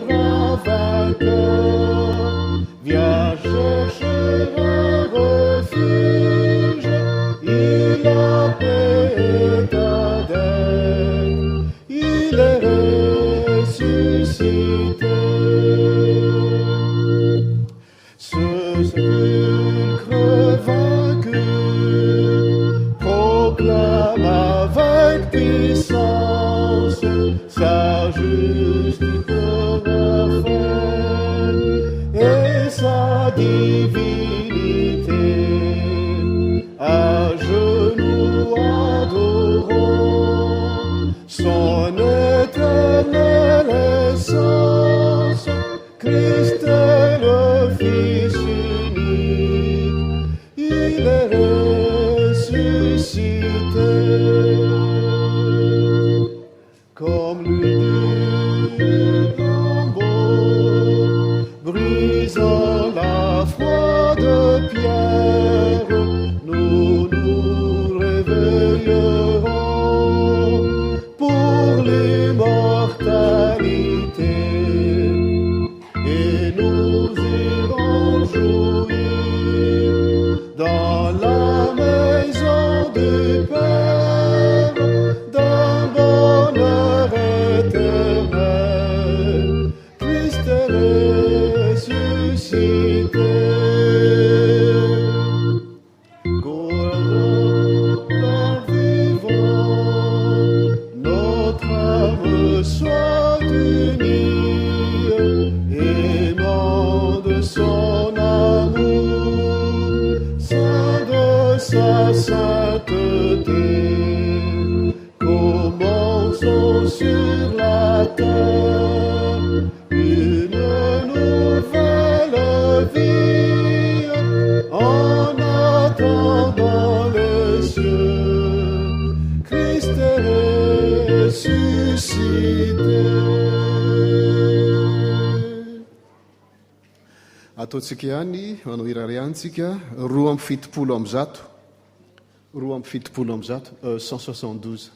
bras vainqueur vient chercher un refuge, il a paix éternelle, il est ressuscité. Ce sépulcre vaincu proclame avec puissance sa justice parfaite et sa divinité. À genoux adorons son éternelle essence, Christ est le Fils unique, il est ressuscité. Comme lui dit tombeau, brisant la froide pierre, nous nous réveillerons pour l'immortalité et nous irons jouir dans la maison du Père d'un bonheur éternel. Christ est ressuscité. Courons en vivant, notre âme soit unie, aimant de son amour, saint de sa sainteté. Commençons sur la terre une nouvelle vie en attendant les cieux. Christ est ressuscité. Ataontsika ihany manao irariantsika roa amby fitopolo amby zato, roa amby fitopolo amby zato, 172.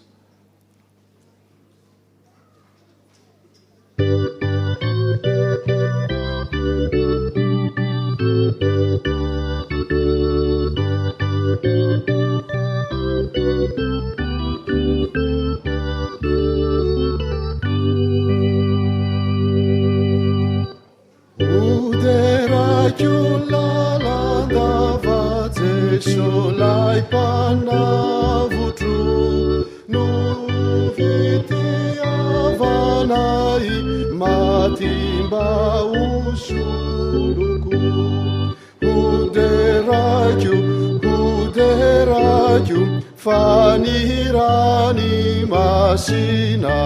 Solai panavutru no vitiavanai matimba usuluku uderaju fanirani masina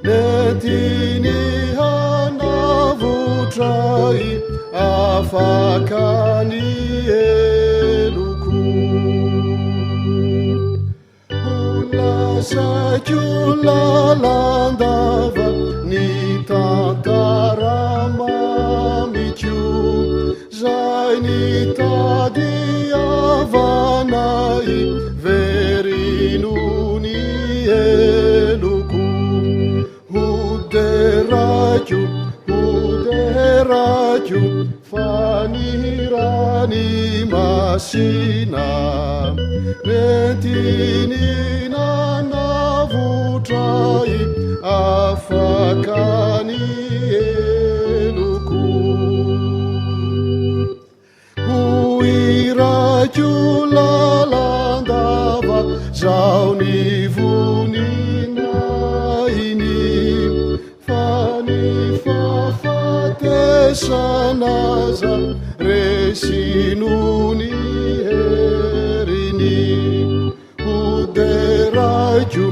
netini hanavutrai afakani Saciulalandava ni tantaramamicu zai ni tadiavanai verinuni eluku uderaju fanirani masina netini nanavutrai afakani eluku uirajulalandava zauni voninaini fani fafatesanaza resinuni herini uderaju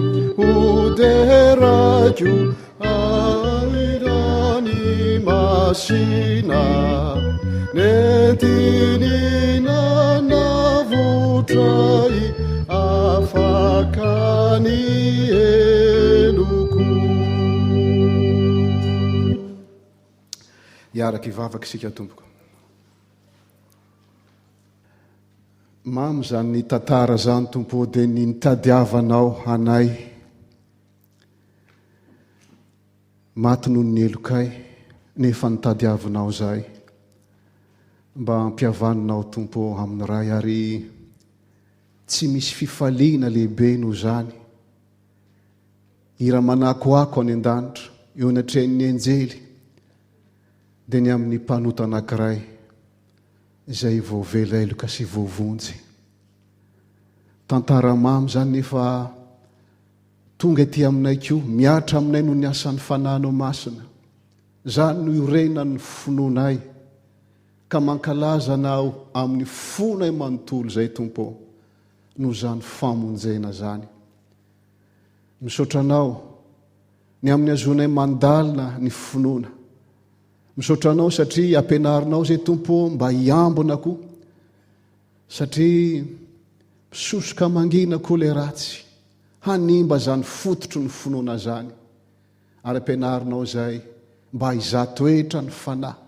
airani masina netini nanavutrai afakani eluku. Iaraky ivavaky isika tompoko. Mamy zany ny tantara zany tompo dia ny nitadiavanao anay. maty noho ny elokay nefa nitadiavinao zay mba ampiavaninao tompo amin'ny ray ary tsy misy fifaliana lehibe noho zany ira manakoako any an-danitra eo anatrehan'ny anjely dia ny amin'ny mpanota anankiray izay voavela eloka sy voavonjy tantara mamy zany nefa tonga ety aminay koa miatra aminay no ny asan'ny fananao masina zany no irena ny finoanay ka mankalaza nao amin'ny fonay manontolo zay tompo no zany famonjena zany misaotranao ny amin'ny azonay mandalina ny finoana misaotranao satria ampianarinao zay tompo mba hiambona koa satria misosoka mangina koa le ratsy hanimba zany fototro ny finoana zany ary ampianarinao zay mba hizatoetra ny fanahy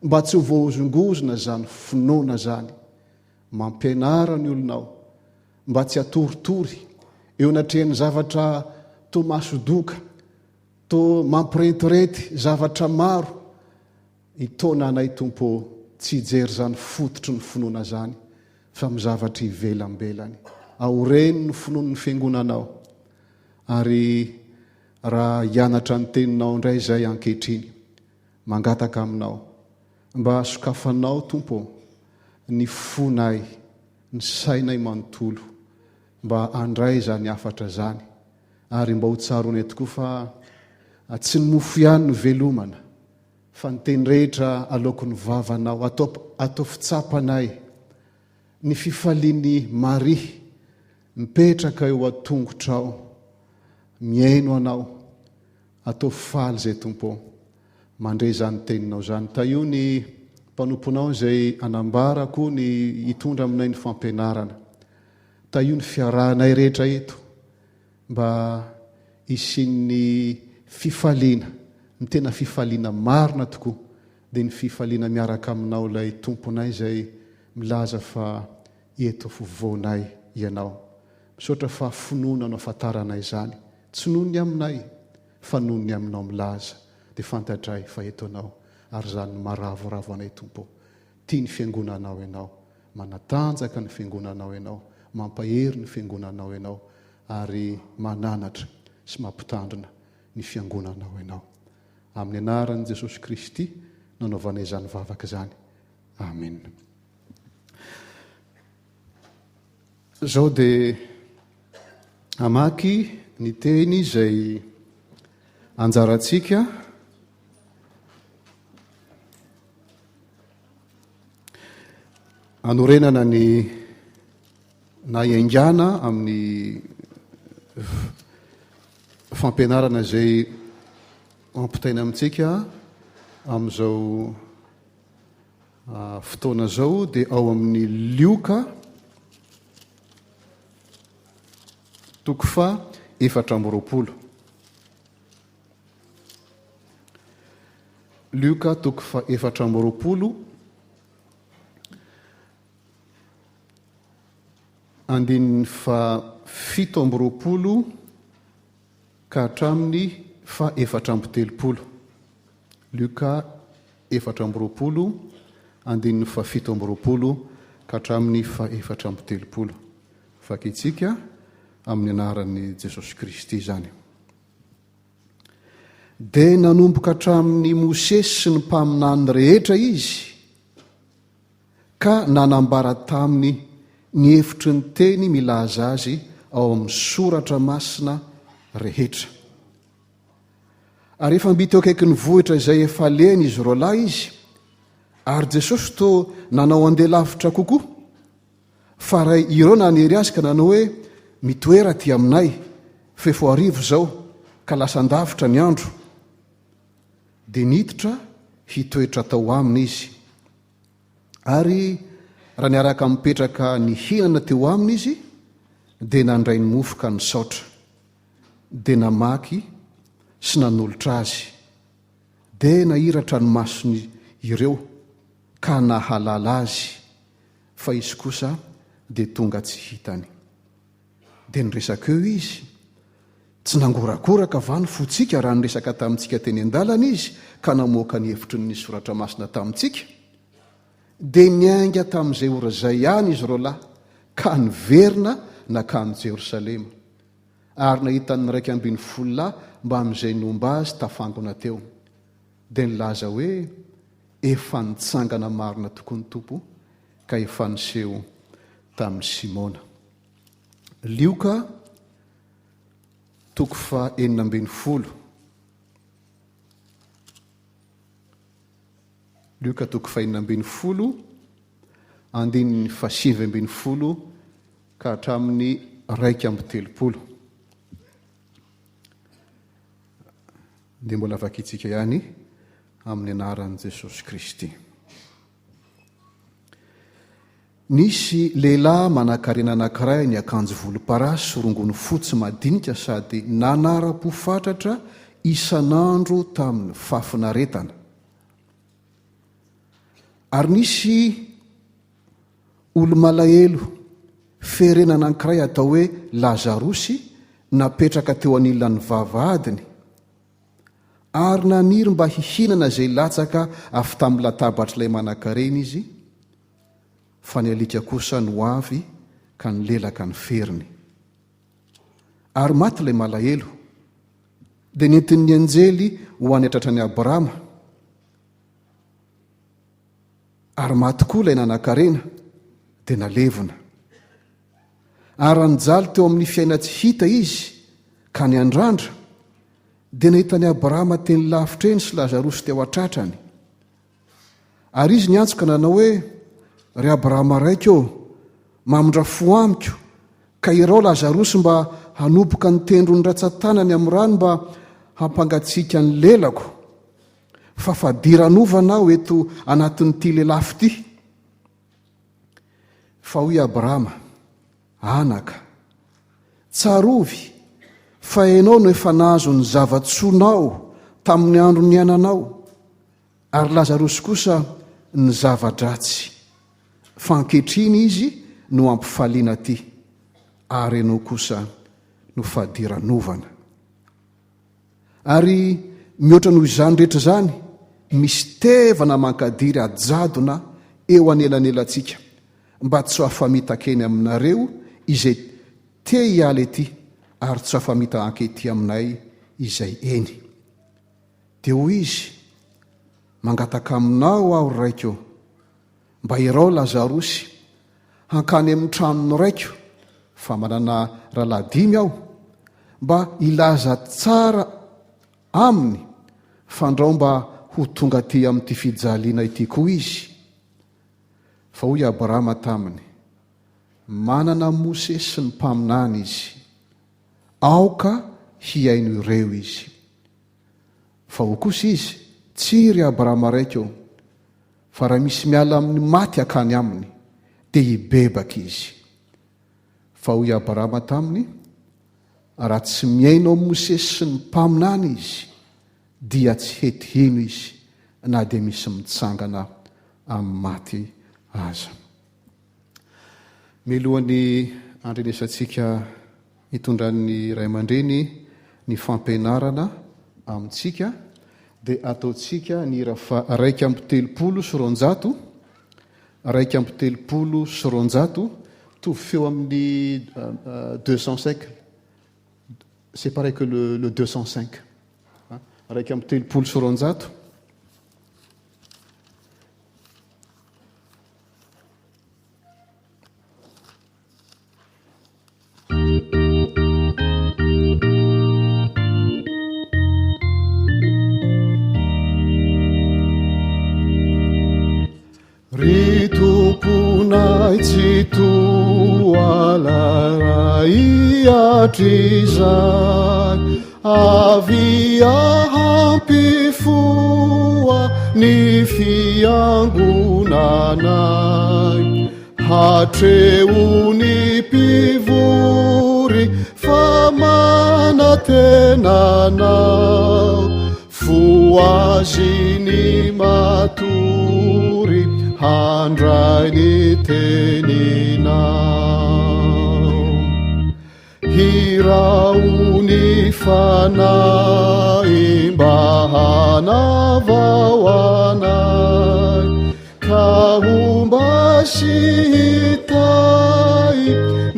mba tsy ho voazongozona zany finoana zany mampianara ny olonao mba tsy hatoritory eo anatrehan'ny zavatra to masodoka to mampiretirety zavatra maro hitona anay tompo tsy hijery zany fototro ny finoana zany fa amin'ny zavatra ivelambelany aoreny ny finoany ny fiangonanao ary raha hianatra ny teninao indray zay ankehitriny mangataka aminao mba sokafanao tompo ny fonay ny sainay manontolo mba andray zany afatra zany ary mba ho tsarony tokoa fa tsy ny mofo ihany no velomana fa ny teny rehetra aloako ny vavanao atao fitsapanay ny fifaliany mari mipetraka eo atongotrao miaino anao atao faly zay tompo mandray zany teninao zany ta io ny mpanomponao zay anambarako ny hitondra aminay ny fampianarana ta io ny fiarahanay rehetra eto mba isin'ny fifaliana ny tena fifaliana marina tokoa dia ny fifaliana miaraka aminao ilay tomponay zay milaza fa eto fovoanay ianao misaotra fa finoana no afantaranay zany tsy noho ny aminay fa noho ny aminao milaza dia fantatray fa eto anao ary zany maravoravo anay tompo tia ny fiangonanao ianao manatanjaka ny fiangonanao ianao mampahery ny fiangonanao ianao ary mananatra sy mampitandrina ny fiangonanao ianao amin'ny anaran'i Jesosy Kristy nanaovanay zany vavaka zany amen. Zao dia amaky ny teny izay anjarantsika anorenana ny na iaingana amin'ny fampianarana zay ampitaina amintsika amin'izao fotoana zao dia ao amin'ny Lioka toko fa 4:20 Lioka toko fa 4:20 andininy fa 7:20 ka hatramin'ny fa 4:30 Lioka 4:20 andininy fa 7:20 ka hatramin'ny fa 4:30 fakitsika amin'ny anaran'i Jesosy Kristy zany. Dia nanomboka hatramin'ny Mosesy sy ny mpaminany rehetra izy ka nanambara taminy ny hevitry ny teny milaza azy ao amin'ny soratra masina rehetra. Ary efa mby teo akaiky ny vohitra izay efa leny izy roalahy izy ary Jesosy to nanao andeha lavitra kokoa fa ray ireo nanery azy ka nanao hoe mitoera ty aminay fa efa arivo zao ka lasan-davitra ny andro dia niditra hitoetra tao aminy izy ary raha niaraka mipetraka ny hinana teo aminy izy dia nandray ny mofo ka nisaotra dia namaky sy nanolotra azy dia nahiratra ny masony ireo ka nahalala azy fa izy kosa dia tonga tsy hitany dia nyresaka eo izy tsy nangorakoraka va ny fotsika raha nyresaka tamintsika teny an-dalana izy ka namoaka ny hevitry ny soratra masina tamintsika dia niainga tamin'izay ora zay ihany izy ro lahy ka niverina nakany Jerosalema ary nahitan'ny 120 lahy mba amin'izay nomba azy tafangona teo dia nilaza hoe efa nitsangana marina tokoa ny tompo ka efa niseho tamin'ny Simona. Lioka toko fa 40. Lioka toko fa 40 andininy fa 70 ka hatramin'ny 1:30. dia mbola vakitsika ihany amin'ny anaran'i Jesosy Kristy. Nisy lehilahy manan-karena anankiray ny akanjo volomparasy sorongony fotsy madinika sady nanara-po fatratra isan'andro tamin'ny fafinaretana. Ary nisy olo-malahelo ferena anankiray atao hoe Lazarosy napetraka teo anilan'ny vavahadiny ary naniry mba hihinana izay latsaka avy tamin'ny latabatr'ilay manan-karena izy, fa ny alika kosa no avy ka nilelaka ny feriny. Ary maty ilay malahelo dia nentin'ny anjely ho any atratrany Abrahama, ary maty koa ilay nanan-karena dia nalevona. Ary nijaly teo amin'ny fiaina tsy hita izy ka ny andrandra dia nahitany Abrahama teny lavitra eny sy Lazarosy teo atratrany. Ary izy niantsoka nanao hoe, ry Abrahama raiko, mamindra fo amiko ka irao Lazarosy mba hanopoka ny tendrony ratsan-tanany amin'ny rano mba hampangatsiaka ny lelako, fa fadiranova aho eto anatin'ity lelafo ity. Fa hoy Abrahama, anaka, tsarovy fa ianao no efa nahazo ny zava-tsonao tamin'ny andro ny ainanao, ary Lazarosy kosa ny zava-dratsy, fa ankehitriny izy no ampifaliana ty, ary ianao kosa no fadiranovana. Ary mihoatra noho izany rehetra izany, misy tevana mankadiry ajadona eo anelanelantsika mba tsy ho afamitakeny aminareo izay te hiala ety, ary tsy ho afamita ankety aminay izay eny. Dia hoy izy, mangataka aminao aho raiko, mba irao Lazarosy hankany amin'ny tranony raiko, fa manana rahalahy 5 aho, mba ilaza tsara aminy fandrao mba ho tonga ty amin'ity fijaliana ity koa izy. Fa hoy Abrahama taminy, manana Mose sy ny mpaminany izy, aoka hiaino ireo izy. Fa ho kosa izy, tsy ry Abrahama raiko, fa raha misy miala amin'ny maty akany aminy dia hibebaka izy. Fa hoy Abrahama taminy, raha tsy miaino Mose sy ny mpaminany izy dia tsy hetihino izy na dia misy mitsangana amin'ny maty aza. Milohan'ny andrenesantsika hitondran'ny ray aman-dreny ny fampianarana amintsika dia ataontsika ny hira fa 1:30 1:30 tovy feo amin'ny 205. C'est pareil que le 205. 1:30. Ritupunai citu alarai atrizai avia hampifua ny fiangonanai hatreo ny mpivory fa manatenanao foazy ny matory handray ny teninao hirao ny fanay mba hanavao anay ka homba sy hitay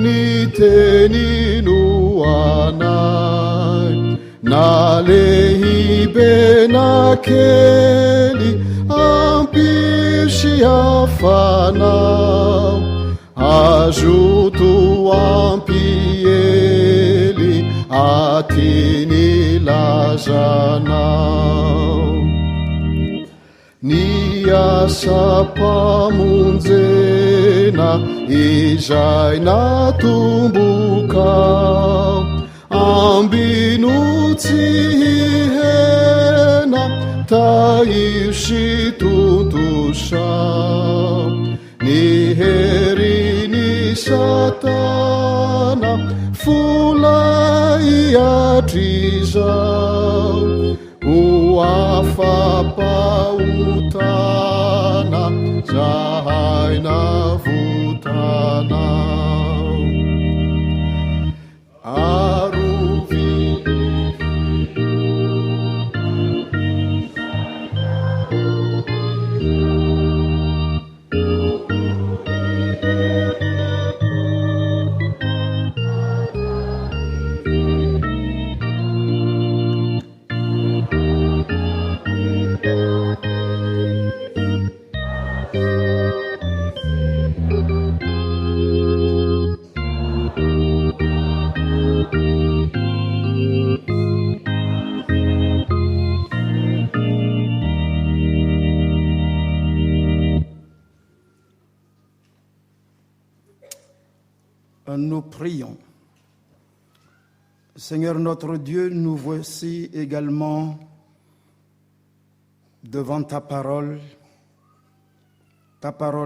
ny tenino anay na lehibe na kely ampisy hafanao azoto ampiely aty lazanao ny asa mpamonjena izay natombokao ambino tsy hihena taio sy tontosao ny hery satana folay atrizao ho afampahotana zahay navotanao Nous prions. Seigneur notre Dieu, nous voici également devant ta parole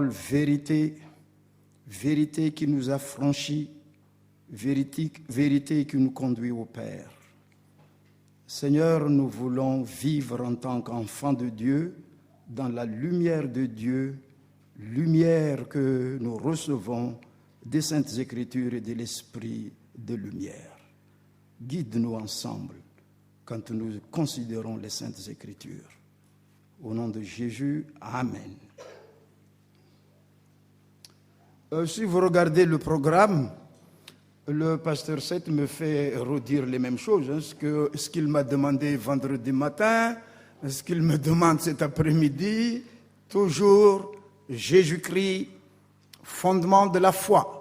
vérité, vérité qui nous affranchit, vérité qui nous conduit au Père. Seigneur, nous voulons vivre en tant qu'enfants de Dieu, dans la lumière de Dieu, lumière que nous recevons des Saintes Écritures et de l'Esprit de lumière. Guide-nous ensemble quand nous considérons les Saintes Écritures. Au nom de Jésus, Amen. Si vous regardez le programme, le pasteur Seth me fait redire les mêmes choses. Ce qu'il m'a demandé vendredi matin, ce qu'il me demande cet après-midi, toujours Jésus-Christ, fondement de la foi.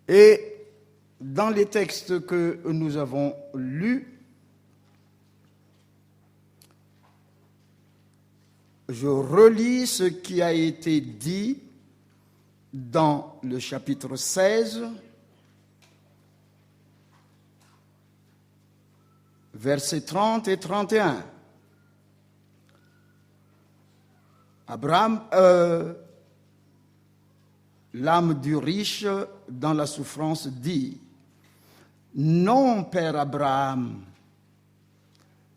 Et dans les textes que nous avons lus, je relis ce qui a été dit dans le chapitre 16, versets 30 et 31. L'âme du riche dans la souffrance dit, « Non, Père Abraham,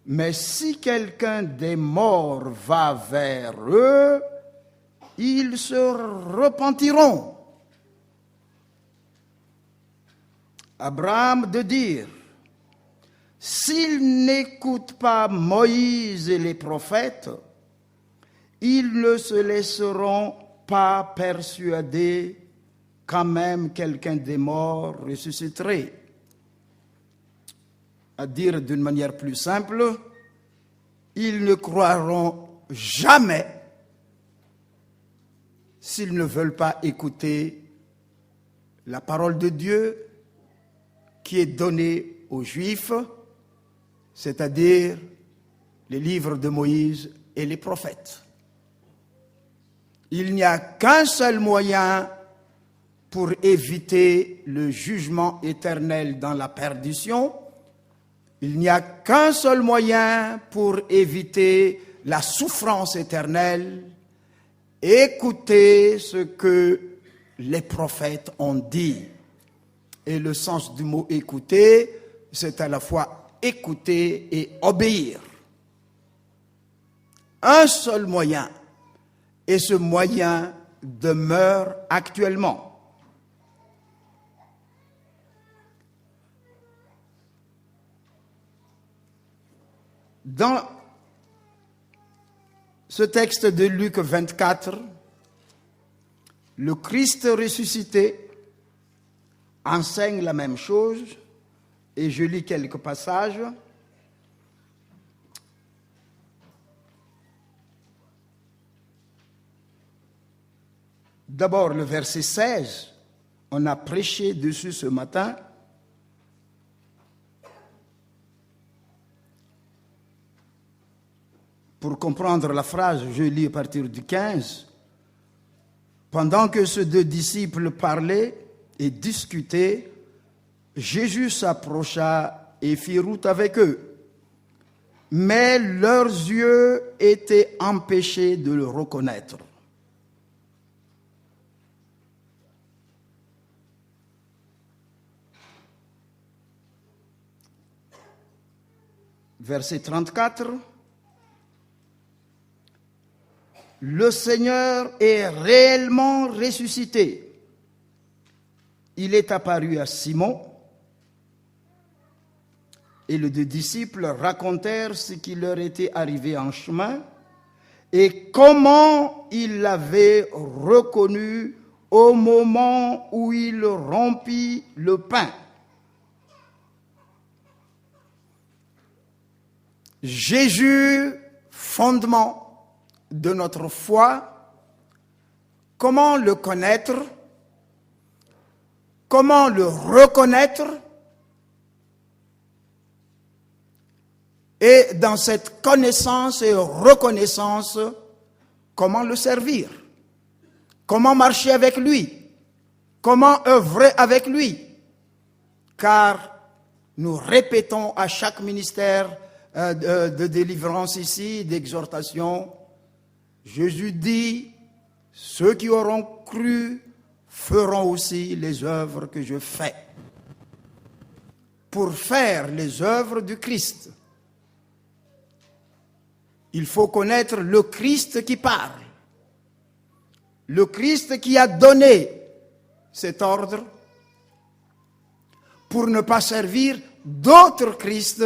mais si quelqu'un des morts va vers eux, ils se repentiront. » Abraham de dire, « S'ils n'écoutent pas Moïse et les prophètes, ils ne se laisseront pas persuader quand même quelqu'un des morts ressusciterait. » À dire d'une manière plus simple, ils ne croiront jamais s'ils ne veulent pas écouter la parole de Dieu qui est donnée aux Juifs, c'est-à-dire les livres de Moïse et les prophètes. Il n'y a qu'un seul moyen pour éviter le jugement éternel dans la perdition. Il n'y a qu'un seul moyen pour éviter la souffrance éternelle. Écoutez ce que les prophètes ont dit. Et le sens du mot écouter, c'est à la fois écouter et obéir. Un seul moyen. Et ce moyen, demeure actuellement. Dans ce texte de Luc 24, le Christ ressuscité enseigne la même chose, et je lis quelques passages. D'abord, le verset 16, on a prêché dessus ce matin. Pour comprendre la phrase, je lis à partir du 15. Pendant que ces deux disciples parlaient et discutaient, Jésus s'approcha et fit route avec eux. Mais leurs yeux étaient empêchés de le reconnaître. Verset 34. Le Seigneur est réellement ressuscité. Il est apparu à Simon et les deux disciples racontèrent ce qui leur était arrivé en chemin et comment il l'avait reconnu au moment où il rompit le pain. Jésus, fondement de notre foi, comment le connaître, comment le reconnaître, et dans cette connaissance et reconnaissance, comment le servir, comment marcher avec lui, comment œuvrer avec lui, car nous répétons à chaque ministère de délivrance ici, d'exhortation, Jésus dit, ceux qui auront cru feront aussi les œuvres que je fais. Pour faire les œuvres du Christ, il faut connaître le Christ qui parle, le Christ qui a donné cet ordre pour ne pas servir d'autres Christ,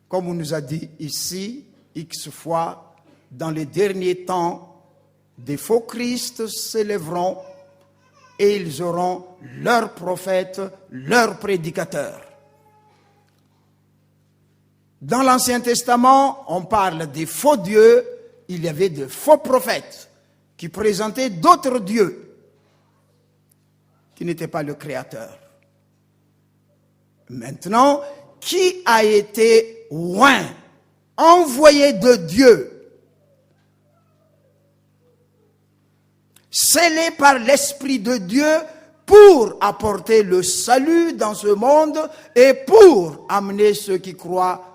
comme on nous a dit ici, X fois, dans les derniers temps, des faux Christ s'élèveront et ils auront leurs prophètes, leurs prédicateurs. Dans l'Ancien Testament, on parle des faux dieux, il y avait de faux prophètes qui présentaient d'autres dieux qui n'étaient pas le Créateur. Maintenant, qui a été oint, envoyé de Dieu, scellé par l'Esprit de Dieu pour apporter le salut dans ce monde et pour amener ceux qui croient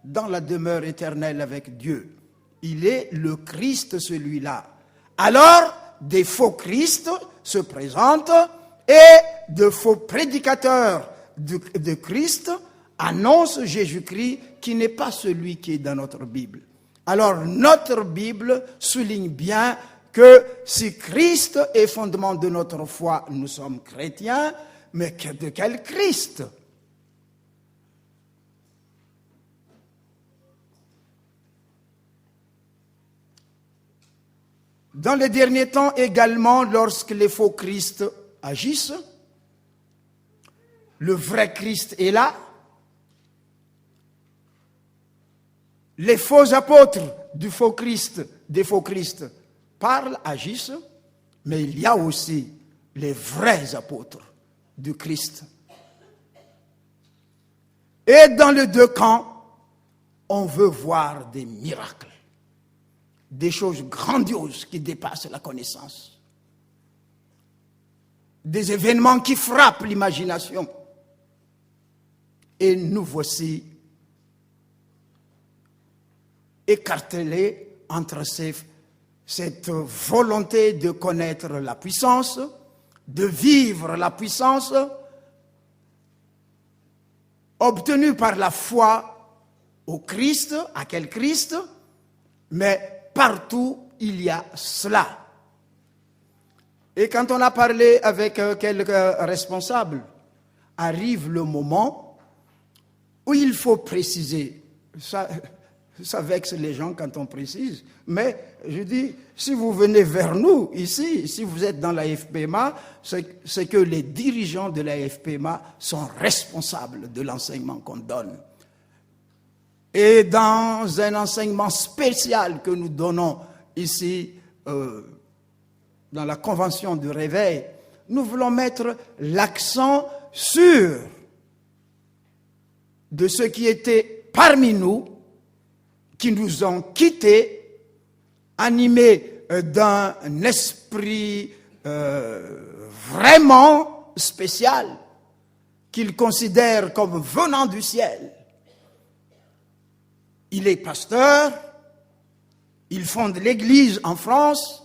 dans la demeure éternelle avec Dieu. Il est le Christ celui-là. Alors, des faux Christ se présentent et de faux prédicateurs de Christ annoncent Jésus-Christ qui n'est pas celui qui est dans notre Bible. Alors, notre Bible souligne bien que si Christ est fondement de notre foi, nous sommes chrétiens, mais de quel Christ? Dans les derniers temps également, lorsque les faux Christ agissent, le vrai Christ est là. Les faux apôtres du faux Christ, des faux Christ, parlent, agissent, mais il y a aussi les vrais apôtres du Christ. Et dans les deux camps, on veut voir des miracles, des choses grandioses qui dépassent la connaissance, des événements qui frappent l'imagination. Et nous voici écartelés entre cette volonté de connaître la puissance, de vivre la puissance obtenue par la foi au Christ, à quel Christ, mais partout il y a cela. Et quand on a parlé avec quelques responsables, arrive le moment où il faut préciser. Ça vexe les gens quand on précise, mais je dis, si vous venez vers nous ici, si vous êtes dans la FPMA, c'est que les dirigeants de la FPMA sont responsables de l'enseignement qu'on donne. Et dans un enseignement spécial que nous donnons ici, dans la convention du réveil, nous voulons mettre l'accent sur de ceux qui étaient parmi nous, qui nous ont quittés, animés d'un esprit vraiment spécial, qu'ils considèrent comme venant du ciel. Il est pasteur, il fonde l'église en France,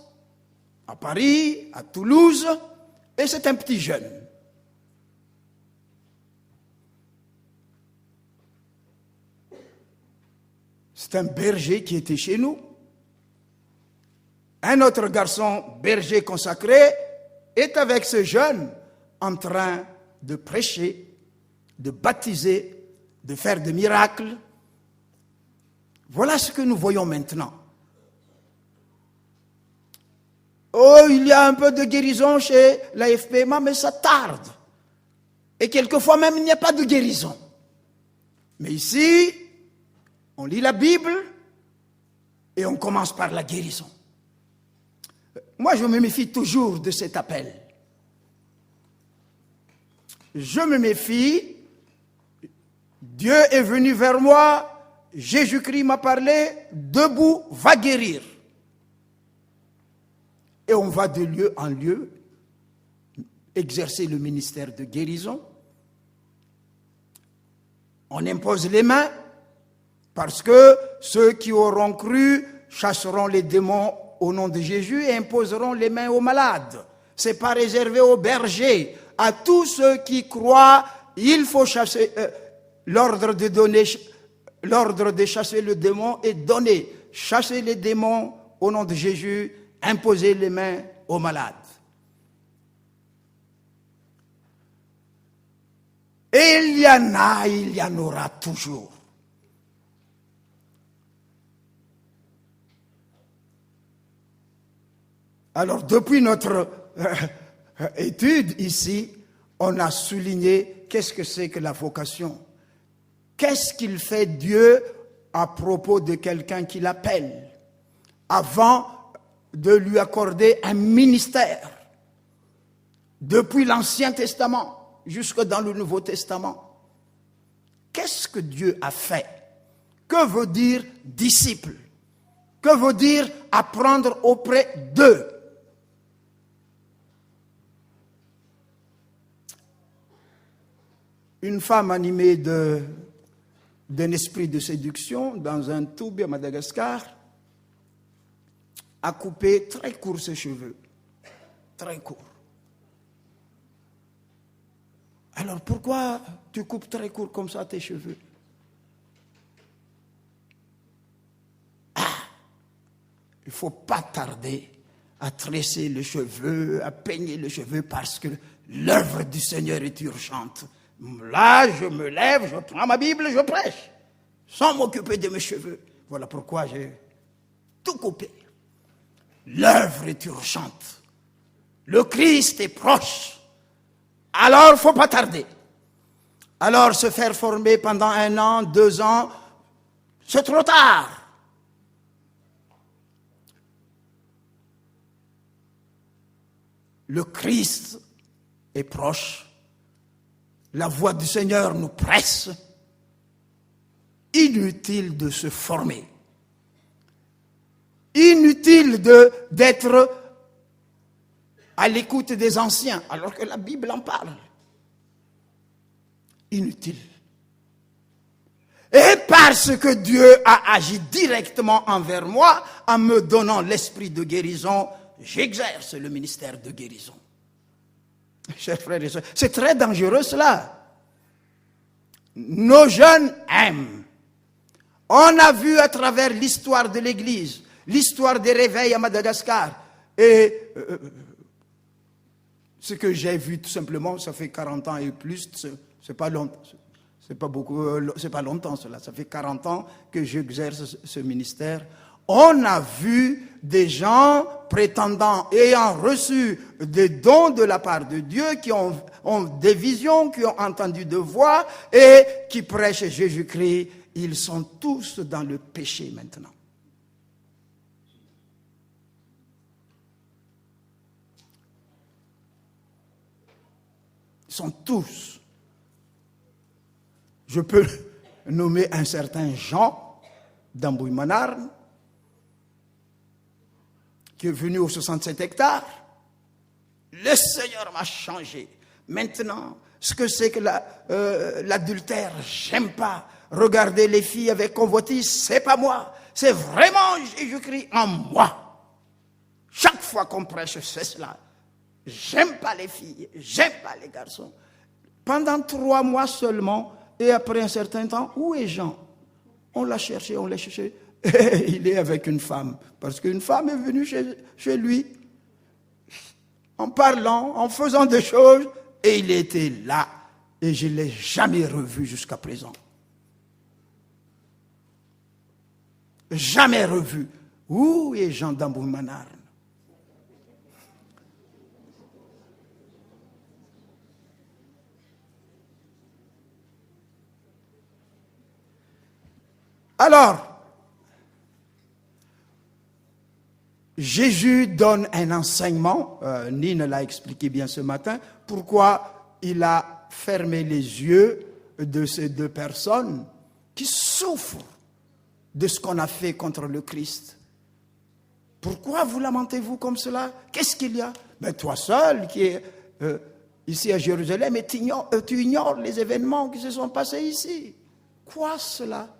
à Paris, à Toulouse, et c'est un petit jeune. C'est un berger qui était chez nous. Un autre garçon, berger consacré, est avec ce jeune en train de prêcher, de baptiser, de faire des miracles. Voilà ce que nous voyons maintenant. Oh, il y a un peu de guérison chez la FPMA, mais ça tarde. Et quelquefois même, il n'y a pas de guérison. Mais ici, on lit la Bible et on commence par la guérison. Moi, je me méfie toujours de cet appel. Je me méfie. Dieu est venu vers moi. Jésus-Christ m'a parlé. Debout, va guérir. Et on va de lieu en lieu exercer le ministère de guérison. On impose les mains. Parce que ceux qui auront cru chasseront les démons au nom de Jésus et imposeront les mains aux malades. Ce n'est pas réservé aux bergers. À tous ceux qui croient, il faut chasser. L'ordre de chasser le démon est donné. Chasser les démons au nom de Jésus, imposer les mains aux malades. Et il y en aura toujours. Alors, depuis notre étude ici, on a souligné qu'est-ce que c'est que la vocation. Qu'est-ce qu'il fait Dieu à propos de quelqu'un qui l'appelle avant de lui accorder un ministère. Depuis l'Ancien Testament jusque dans le Nouveau Testament. Qu'est-ce que Dieu a fait? Que veut dire disciple? Que veut dire apprendre auprès d'eux? Une femme animée d'un esprit de séduction dans un toubib à Madagascar a coupé très court ses cheveux. Très court. Alors pourquoi tu coupes très court comme ça tes cheveux? Il ne faut pas tarder à tresser les cheveux, à peigner les cheveux parce que l'œuvre du Seigneur est urgente. Là, je me lève, je prends ma Bible, je prêche, sans m'occuper de mes cheveux. Voilà pourquoi j'ai tout coupé. L'œuvre est urgente. Le Christ est proche. Alors, il ne faut pas tarder. Alors, se faire former pendant 1 an, 2 ans, c'est trop tard. Le Christ est proche. La voix du Seigneur nous presse. Inutile de se former. Inutile d'être à l'écoute des anciens, alors que la Bible en parle. Inutile. Et parce que Dieu a agi directement envers moi, en me donnant l'esprit de guérison, j'exerce le ministère de guérison. Chers frères et sœurs, c'est très dangereux cela. Nos jeunes aiment. On a vu à travers l'histoire de l'Église l'histoire des réveils à Madagascar. Et ce que j'ai vu tout simplement, ça fait 40 ans et plus, c'est pas longtemps. C'est pas beaucoup, c'est pas longtemps cela. Ça fait 40 ans que j'exerce ce ministère. On a vu des gens prétendant, ayant reçu des dons de la part de Dieu, qui ont des visions, qui ont entendu de voix et qui prêchent Jésus-Christ. Ils sont tous dans le péché maintenant. Ils sont tous. Je peux nommer un certain Jean d'Ambouy-Manarne, qui est venu aux 67 hectares. Le Seigneur m'a changé. Maintenant, ce que c'est que l'adultère, j'aime pas. Regarder les filles avec convoitise, c'est pas moi. C'est vraiment Jésus-Christ en moi. Chaque fois qu'on prêche, c'est cela. J'aime pas les filles, j'aime pas les garçons. Pendant 3 mois seulement, et après un certain temps, où est Jean? On l'a cherché, et il est avec une femme. Parce qu'une femme est venue chez lui, en parlant, en faisant des choses, et il était là. Et je ne l'ai jamais revu jusqu'à présent. Jamais revu. Où est Jean d'Ambouy-Manarne? Alors, Jésus donne un enseignement, Nine l'a expliqué bien ce matin, pourquoi il a fermé les yeux de ces 2 personnes qui souffrent de ce qu'on a fait contre le Christ. Pourquoi vous lamentez-vous comme cela? Qu'est-ce qu'il y a? Ben, toi seul qui es ici à Jérusalem et tu ignores les événements qui se sont passés ici. Quoi cela?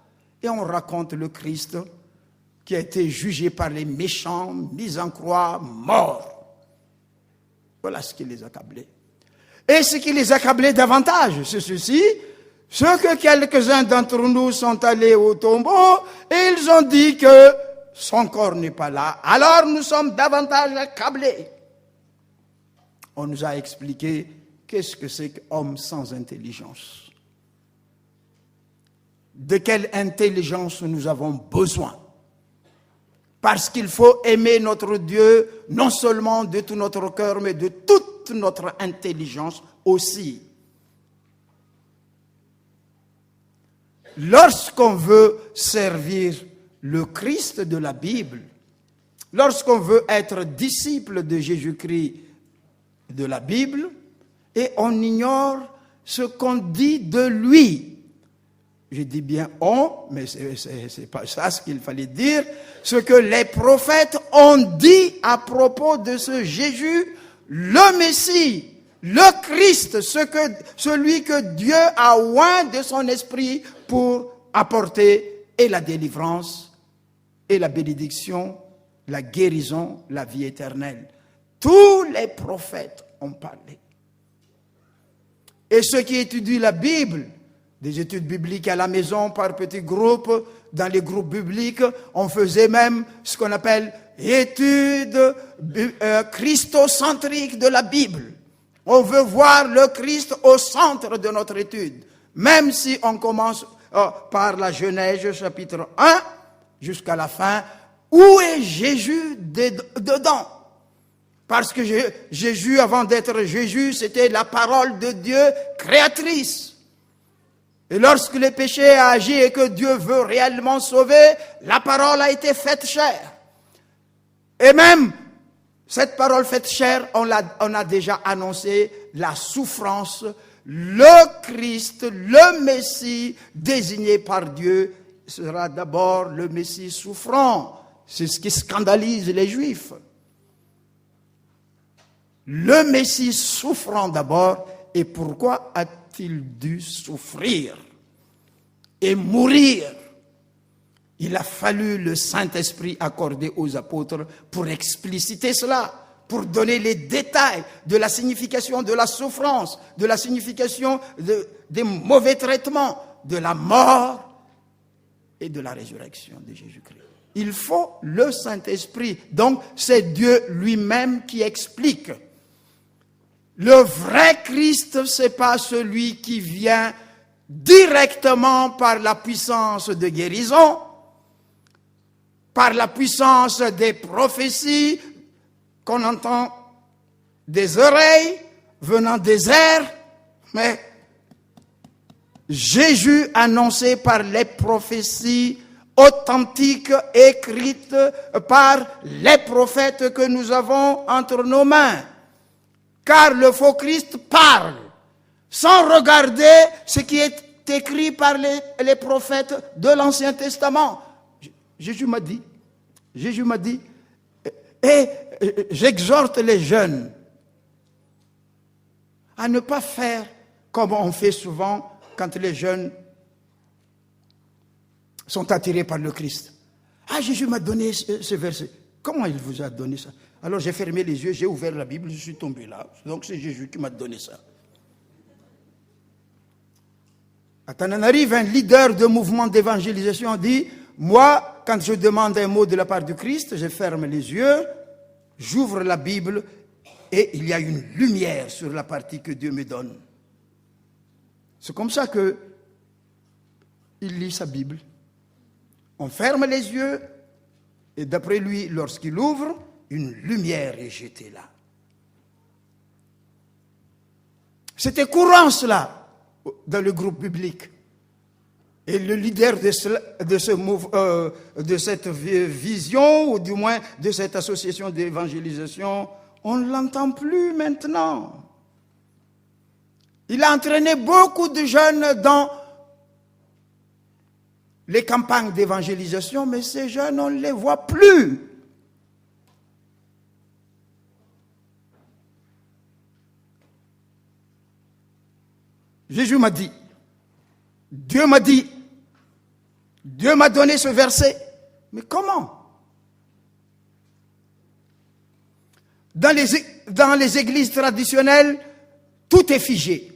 Et on raconte le Christ qui a été jugé par les méchants, mis en croix, mort. Voilà ce qui les accablait. Et ce qui les accablait davantage, c'est ceci, ce que quelques-uns d'entre nous sont allés au tombeau et ils ont dit que son corps n'est pas là. Alors nous sommes davantage accablés. On nous a expliqué qu'est-ce que c'est qu'homme sans intelligence. De quelle intelligence nous avons besoin? Parce qu'il faut aimer notre Dieu non seulement de tout notre cœur, mais de toute notre intelligence aussi. Lorsqu'on veut servir le Christ de la Bible, lorsqu'on veut être disciple de Jésus-Christ de la Bible, et on ignore ce qu'on dit de lui. Je dis bien on, mais c'est pas ça ce qu'il fallait dire. Ce que les prophètes ont dit à propos de ce Jésus, le Messie, le Christ, celui que Dieu a oint de son esprit pour apporter et la délivrance, et la bénédiction, la guérison, la vie éternelle. Tous les prophètes ont parlé. Et ceux qui étudient la Bible, des études bibliques à la maison par petits groupes, dans les groupes bibliques, on faisait même ce qu'on appelle études christocentriques de la Bible. On veut voir le Christ au centre de notre étude. Même si on commence par la Genèse chapitre 1 jusqu'à la fin, où est Jésus dedans? Parce que Jésus, avant d'être Jésus, c'était la parole de Dieu créatrice. Et lorsque le péché a agi et que Dieu veut réellement sauver, la parole a été faite chair. Et même, cette parole faite chair, on a déjà annoncé la souffrance, le Christ, le Messie, désigné par Dieu, sera d'abord le Messie souffrant. C'est ce qui scandalise les Juifs. Le Messie souffrant d'abord, et pourquoi a-t-il dû souffrir et mourir? Il a fallu le Saint-Esprit accordé aux apôtres pour expliciter cela, pour donner les détails de la signification de la souffrance, de la signification des mauvais traitements, de la mort et de la résurrection de Jésus-Christ. Il faut le Saint-Esprit. Donc, c'est Dieu lui-même qui explique. Le vrai Christ, c'est pas celui qui vient directement par la puissance de guérison, par la puissance des prophéties qu'on entend des oreilles venant des airs, mais Jésus annoncé par les prophéties authentiques écrites par les prophètes que nous avons entre nos mains. Car le faux Christ parle sans regarder ce qui est écrit par les prophètes de l'Ancien Testament. Jésus m'a dit, et j'exhorte les jeunes à ne pas faire comme on fait souvent quand les jeunes sont attirés par le Christ. Ah, Jésus m'a donné ce verset. Comment il vous a donné ça? Alors j'ai fermé les yeux, j'ai ouvert la Bible, je suis tombé là. Donc c'est Jésus qui m'a donné ça. À Tananarive, un leader de mouvement d'évangélisation dit, moi, quand je demande un mot de la part du Christ, je ferme les yeux, j'ouvre la Bible et il y a une lumière sur la partie que Dieu me donne. C'est comme ça que il lit sa Bible. On ferme les yeux et d'après lui, lorsqu'il ouvre, une lumière est jetée là. C'était courant cela dans le groupe biblique. Et le leader de cette vision, ou du moins de cette association d'évangélisation, on ne l'entend plus maintenant. Il a entraîné beaucoup de jeunes dans les campagnes d'évangélisation, mais ces jeunes, on ne les voit plus. Jésus m'a dit, Dieu m'a dit, Dieu m'a donné ce verset. Mais comment? Dans les églises traditionnelles, tout est figé.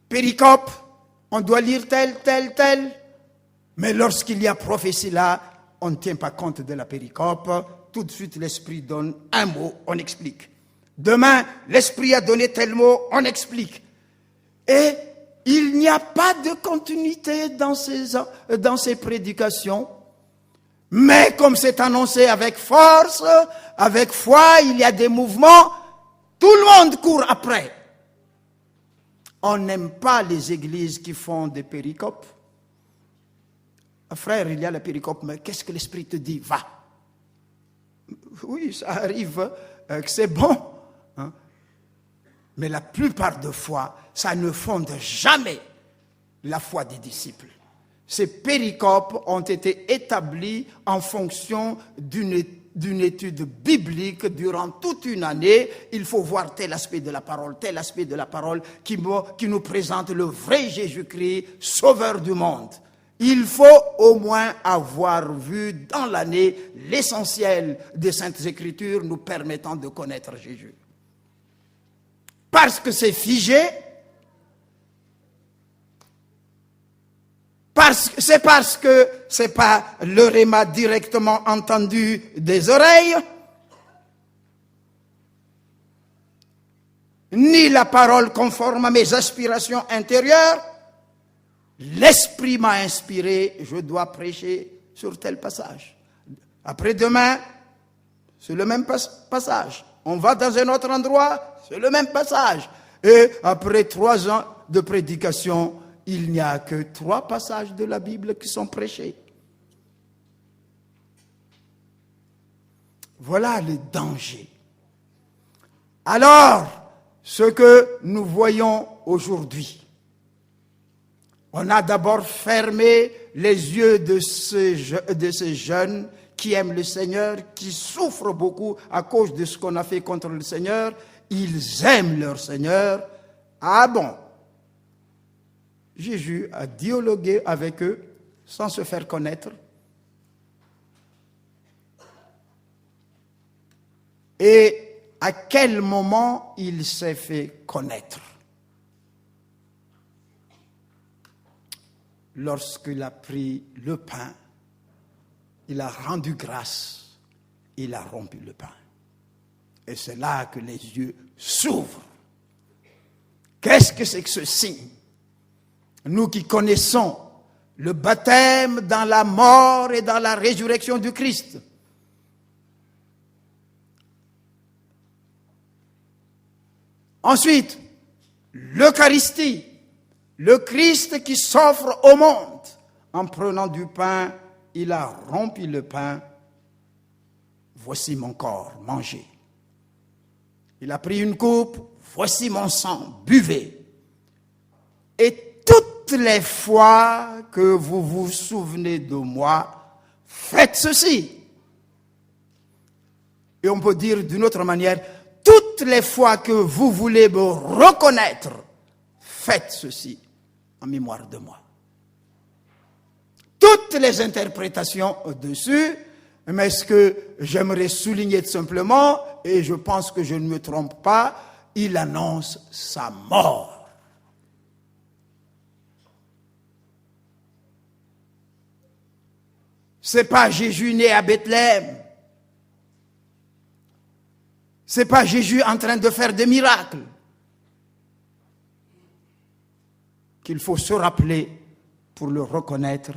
Péricope, on doit lire tel. Mais lorsqu'il y a prophétie là, on ne tient pas compte de la péricope. Tout de suite, l'Esprit donne un mot, on explique. Demain, l'Esprit a donné tel mot, on explique. Et il n'y a pas de continuité dans ces prédications. Mais comme c'est annoncé avec force, avec foi, il y a des mouvements, tout le monde court après. On n'aime pas les églises qui font des péricopes. Frère, il y a la péricope, mais qu'est-ce que l'Esprit te dit? Va. Oui, ça arrive que c'est bon. Hein? Mais la plupart de fois, ça ne fonde jamais la foi des disciples. Ces péricopes ont été établis en fonction d'une étude biblique durant toute une année. Il faut voir tel aspect de la parole qui nous présente le vrai Jésus-Christ, sauveur du monde. Il faut au moins avoir vu dans l'année l'essentiel des Saintes Écritures nous permettant de connaître Jésus. Parce que c'est figé, c'est parce que c'est pas le réma directement entendu des oreilles, ni la parole conforme à mes aspirations intérieures. L'Esprit m'a inspiré, je dois prêcher sur tel passage. Après-demain, c'est le même passage. On va dans un autre endroit, c'est le même passage. Et après 3 ans de prédication, il n'y a que 3 passages de la Bible qui sont prêchés. Voilà le danger. Alors, ce que nous voyons aujourd'hui, on a d'abord fermé les yeux de ces jeunes qui aiment le Seigneur, qui souffrent beaucoup à cause de ce qu'on a fait contre le Seigneur. Ils aiment leur Seigneur. Ah bon? Jésus a dialogué avec eux sans se faire connaître. Et à quel moment il s'est fait connaître? Lorsqu'il a pris le pain il a rendu grâce, il a rompu le pain. Et c'est là que les yeux s'ouvrent. Qu'est-ce que c'est que ce signe? Nous qui connaissons le baptême dans la mort et dans la résurrection du Christ. Ensuite, l'Eucharistie, le Christ qui s'offre au monde. En prenant du pain, il a rompu le pain. Voici mon corps, mangez. Il a pris une coupe, voici mon sang, buvez. Et toutes les fois que vous vous souvenez de moi, faites ceci. Et on peut dire d'une autre manière, toutes les fois que vous voulez me reconnaître, faites ceci en mémoire de moi. Toutes les interprétations au-dessus, mais ce que j'aimerais souligner tout simplement, et je pense que je ne me trompe pas, il annonce sa mort. C'est pas Jésus né à Bethléem. C'est pas Jésus en train de faire des miracles. Qu'il faut se rappeler pour le reconnaître,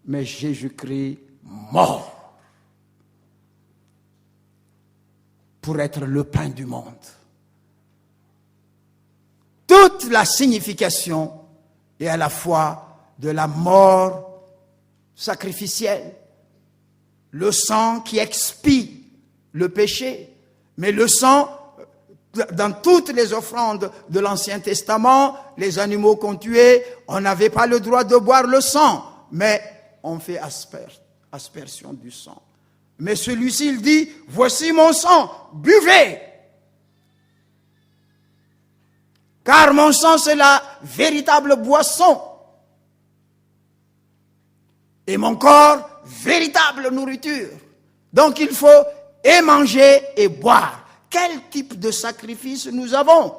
mais Jésus-Christ mort pour être le pain du monde. Toute la signification est à la fois de la mort sacrificielle, le sang qui expie le péché, mais le sang, dans toutes les offrandes de l'Ancien Testament, les animaux qu'on tuait, on n'avait pas le droit de boire le sang, mais on fait aspersion du sang. Mais celui-ci, il dit, voici mon sang, buvez. Car mon sang, c'est la véritable boisson. Et mon corps, véritable nourriture. Donc il faut et manger et boire. Quel type de sacrifice nous avons?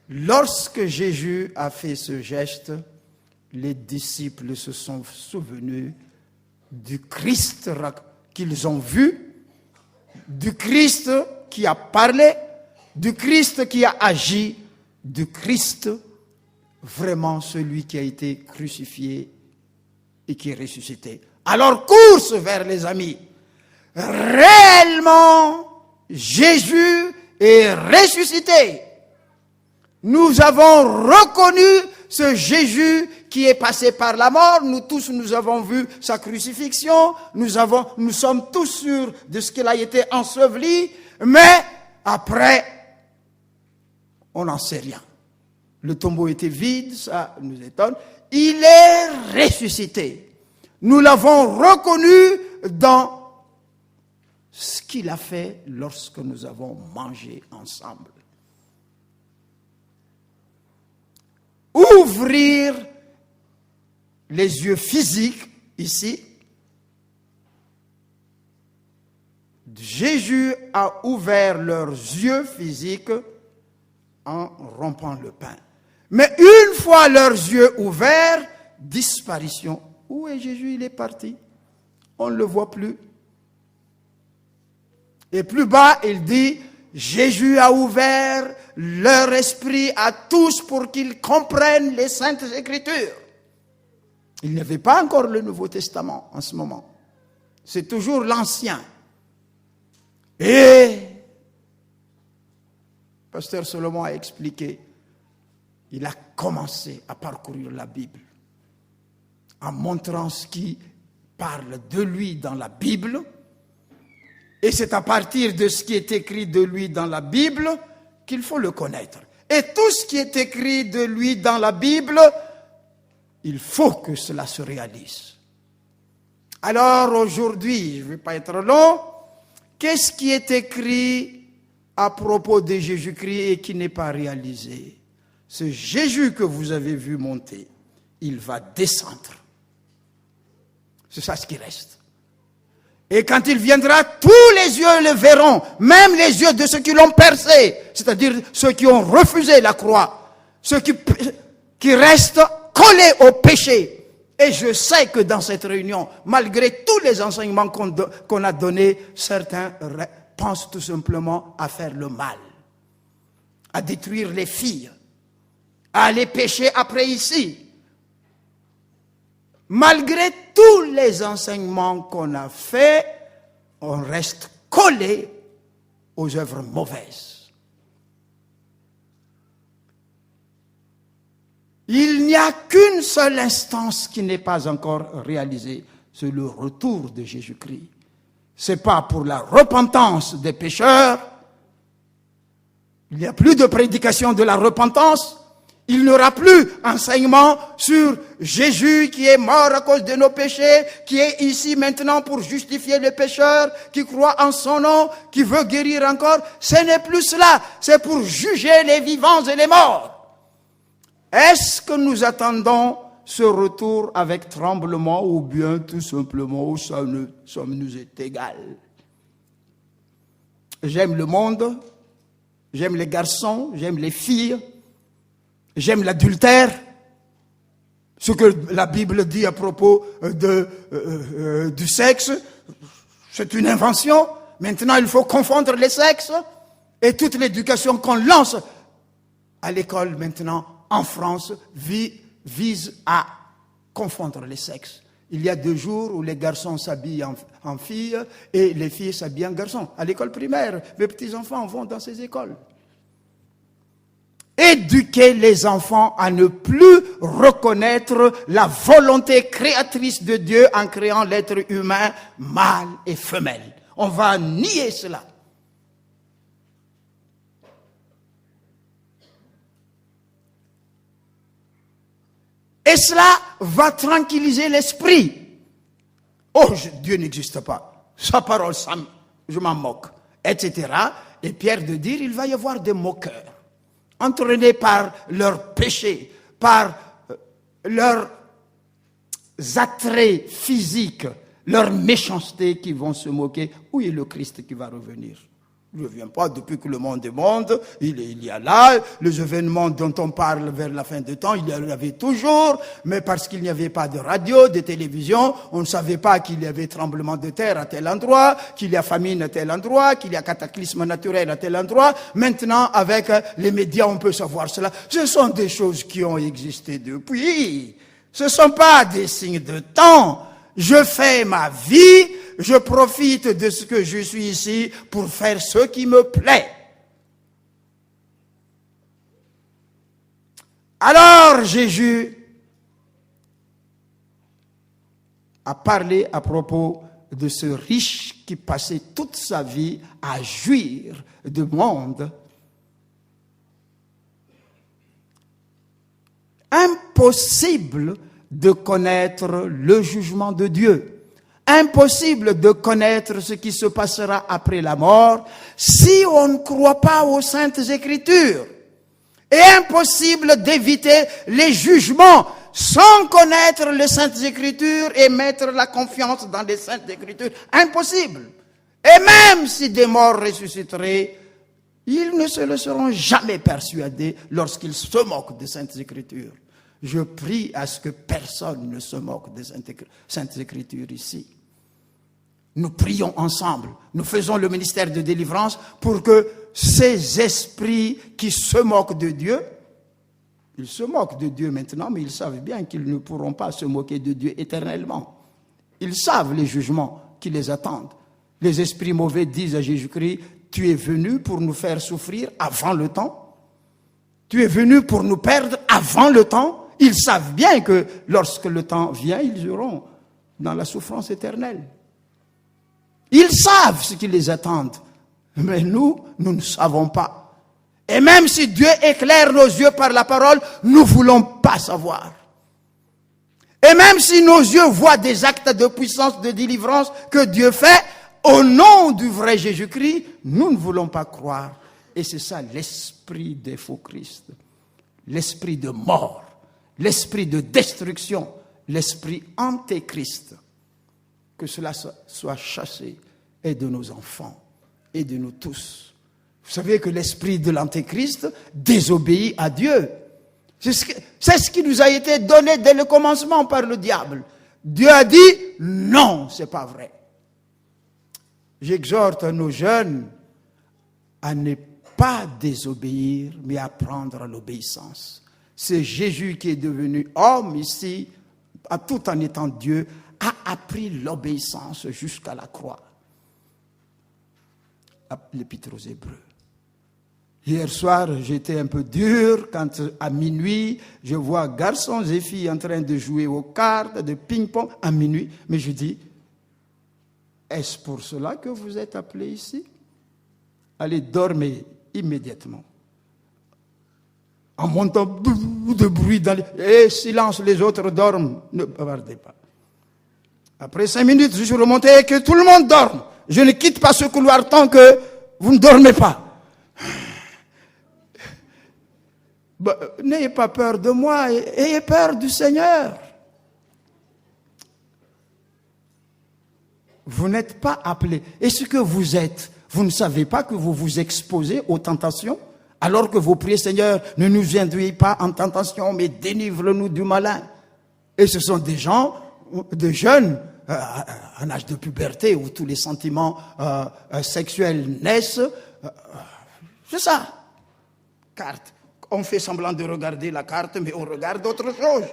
Lorsque Jésus a fait ce geste, les disciples se sont souvenus du Christ qu'ils ont vu, du Christ qui a parlé, du Christ qui a agi, du Christ vraiment celui qui a été crucifié et qui est ressuscité. Alors course vers les amis. Réellement, Jésus est ressuscité. Nous avons reconnu ce Jésus qui est passé par la mort. Nous tous, nous avons vu sa crucifixion. Nous sommes tous sûrs de ce qu'il a été enseveli. Mais après, on n'en sait rien. Le tombeau était vide, ça nous étonne. Il est ressuscité. Nous l'avons reconnu dans ce qu'il a fait lorsque nous avons mangé ensemble. Ouvrir les yeux physiques ici. Jésus a ouvert leurs yeux physiques en rompant le pain. Mais une fois leurs yeux ouverts, disparition. Où est Jésus? Il est parti. On ne le voit plus. Et plus bas, il dit, Jésus a ouvert leur esprit à tous pour qu'ils comprennent les Saintes Écritures. Il n'y avait pas encore le Nouveau Testament en ce moment. C'est toujours l'Ancien. Et Pasteur Solomon a expliqué, il a commencé à parcourir la Bible en montrant ce qui parle de lui dans la Bible. Et c'est à partir de ce qui est écrit de lui dans la Bible qu'il faut le connaître. Et tout ce qui est écrit de lui dans la Bible, il faut que cela se réalise. Alors aujourd'hui, je ne vais pas être long, qu'est-ce qui est écrit à propos de Jésus-Christ et qui n'est pas réalisé? Ce Jésus que vous avez vu monter, il va descendre. C'est ça ce qui reste. Et quand il viendra, tous les yeux le verront, même les yeux de ceux qui l'ont percé, c'est-à-dire ceux qui ont refusé la croix, ceux qui qui restent collés au péché. Et je sais que dans cette réunion, malgré tous les enseignements qu'on a donnés, certains pensent tout simplement à faire le mal, à détruire les filles, à aller pécher après ici. Malgré tous les enseignements qu'on a faits, on reste collé aux œuvres mauvaises. Il n'y a qu'une seule instance qui n'est pas encore réalisée, c'est le retour de Jésus-Christ. Ce n'est pas pour la repentance des pécheurs. Il n'y a plus de prédication de la repentance. Il n'y aura plus enseignement sur Jésus qui est mort à cause de nos péchés, qui est ici maintenant pour justifier les pécheurs, qui croit en son nom, qui veut guérir encore. Ce n'est plus cela, c'est pour juger les vivants et les morts. Est-ce que nous attendons ce retour avec tremblement ou bien tout simplement ça nous est égal? J'aime le monde, j'aime les garçons, j'aime les filles, j'aime l'adultère. Ce que la Bible dit à propos du sexe, c'est une invention. Maintenant, il faut confondre les sexes. Et toute l'éducation qu'on lance à l'école maintenant, en France, vise à confondre les sexes. Il y a 2 jours où les garçons s'habillent en filles et les filles s'habillent en garçons. À l'école primaire, mes petits-enfants vont dans ces écoles. Éduquer les enfants à ne plus reconnaître la volonté créatrice de Dieu en créant l'être humain mâle et femelle. On va nier cela. Et cela va tranquilliser l'esprit. Oh, Dieu n'existe pas. Sa parole, je m'en moque, etc. Et Pierre de dire, il va y avoir des moqueurs, entraînés par leurs péchés, par leurs attraits physiques, leur méchanceté qui vont se moquer. Où est le Christ qui va revenir? Il ne revient pas depuis que le monde est monde. Il y a là, les événements dont on parle vers la fin du temps, il y en avait toujours, mais parce qu'il n'y avait pas de radio, de télévision, on ne savait pas qu'il y avait tremblement de terre à tel endroit, qu'il y a famine à tel endroit, qu'il y a cataclysme naturel à tel endroit. Maintenant, avec les médias, on peut savoir cela. Ce sont des choses qui ont existé depuis. Ce ne sont pas des signes de temps. Je fais ma vie, je profite de ce que je suis ici pour faire ce qui me plaît. Alors Jésus a parlé à propos de ce riche qui passait toute sa vie à jouir du monde. Impossible de connaître le jugement de Dieu. Impossible de connaître ce qui se passera après la mort si on ne croit pas aux Saintes Écritures. Et impossible d'éviter les jugements sans connaître les Saintes Écritures et mettre la confiance dans les Saintes Écritures. Impossible. Et même si des morts ressusciteraient, ils ne se laisseront jamais persuader lorsqu'ils se moquent des Saintes Écritures. Je prie à ce que personne ne se moque des Saintes Écritures ici. Nous prions ensemble, nous faisons le ministère de délivrance pour que ces esprits qui se moquent de Dieu, ils se moquent de Dieu maintenant, mais ils savent bien qu'ils ne pourront pas se moquer de Dieu éternellement. Ils savent les jugements qui les attendent. Les esprits mauvais disent à Jésus-Christ, tu es venu pour nous faire souffrir avant le temps? Tu es venu pour nous perdre avant le temps? Ils savent bien que lorsque le temps vient, ils iront dans la souffrance éternelle. Ils savent ce qui les attend. Mais nous ne savons pas. Et même si Dieu éclaire nos yeux par la parole, nous ne voulons pas savoir. Et même si nos yeux voient des actes de puissance, de délivrance que Dieu fait, au nom du vrai Jésus-Christ, nous ne voulons pas croire. Et c'est ça l'esprit des faux Christ. L'esprit de mort. L'esprit de destruction, l'esprit antéchrist, que cela soit chassé, et de nos enfants, et de nous tous. Vous savez que l'esprit de l'antéchrist désobéit à Dieu. C'est ce qui nous a été donné dès le commencement par le diable. Dieu a dit, non, c'est pas vrai. J'exhorte nos jeunes à ne pas désobéir, mais à prendre l'obéissance. C'est Jésus qui est devenu homme ici, tout en étant Dieu, a appris l'obéissance jusqu'à la croix. L'Épître aux Hébreux. Hier soir, j'étais un peu dur quand à minuit, je vois garçons et filles en train de jouer aux cartes, de ping-pong à minuit. Mais je dis, est-ce pour cela que vous êtes appelés ici? Allez, dormez immédiatement. En montant de bruit dans les... silence, les autres dorment. Ne bavardez pas. Après 5 minutes, je suis remonté et que tout le monde dorme. Je ne quitte pas ce couloir tant que vous ne dormez pas. N'ayez pas peur de moi, ayez peur du Seigneur. Vous n'êtes pas appelés. Et ce que vous êtes, vous ne savez pas que vous vous exposez aux tentations, alors que vous priez, Seigneur, ne nous induis pas en tentation, mais délivre-nous du malin. Et ce sont des gens, des jeunes, en âge de puberté, où tous les sentiments sexuels naissent. C'est ça. Carte. On fait semblant de regarder la carte, mais on regarde autre chose.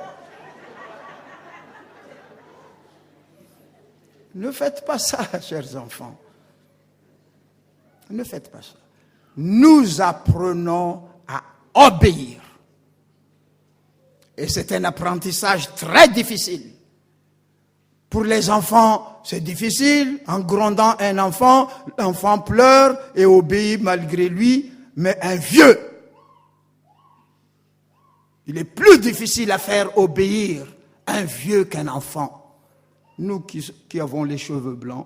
Ne faites pas ça, chers enfants. Ne faites pas ça. Nous apprenons à obéir. Et c'est un apprentissage très difficile. Pour les enfants, c'est difficile. En grondant un enfant, l'enfant pleure et obéit malgré lui. Mais un vieux, il est plus difficile à faire obéir un vieux qu'un enfant. Nous qui avons les cheveux blancs,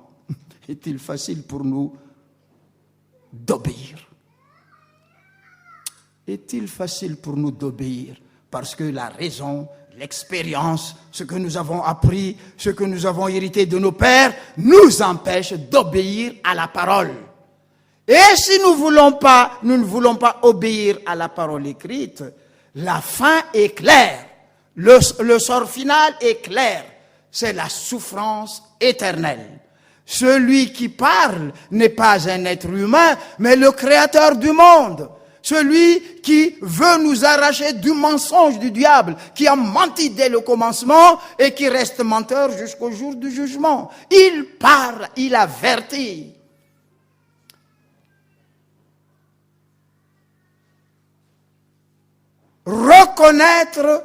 est-il facile pour nous d'obéir? Est-il facile pour nous d'obéir? Parce que la raison, l'expérience, ce que nous avons appris, ce que nous avons hérité de nos pères, nous empêche d'obéir à la parole. Et si nous ne voulons pas obéir à la parole écrite, la fin est claire. Le sort final est clair. C'est la souffrance éternelle. Celui qui parle n'est pas un être humain, mais le créateur du monde. Celui qui veut nous arracher du mensonge du diable, qui a menti dès le commencement et qui reste menteur jusqu'au jour du jugement. Il parle, il avertit. Reconnaître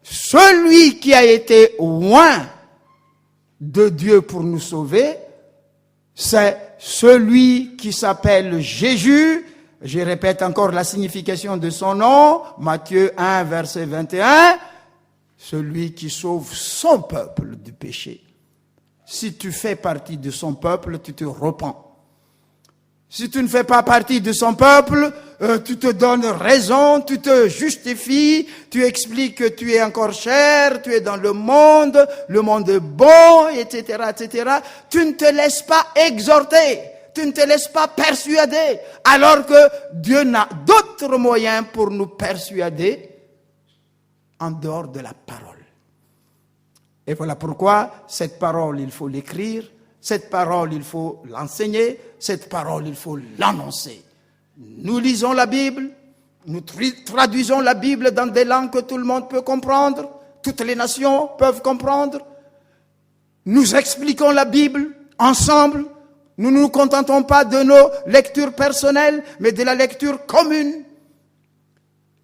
celui qui a été loin de Dieu pour nous sauver, c'est celui qui s'appelle Jésus. Je répète encore la signification de son nom, Matthieu 1, verset 21, celui qui sauve son peuple du péché. Si tu fais partie de son peuple, tu te repens. Si tu ne fais pas partie de son peuple, tu te donnes raison, tu te justifies, tu expliques que tu es encore cher, tu es dans le monde est bon, etc., etc. Tu ne te laisses pas exhorter, tu ne te laisses pas persuader, alors que Dieu n'a d'autres moyens pour nous persuader en dehors de la parole. Et voilà pourquoi cette parole, il faut l'écrire. Cette parole, il faut l'enseigner. Cette parole, il faut l'annoncer. Nous lisons la Bible. Nous traduisons la Bible dans des langues que tout le monde peut comprendre. Toutes les nations peuvent comprendre. Nous expliquons la Bible ensemble. Nous ne nous contentons pas de nos lectures personnelles, mais de la lecture commune.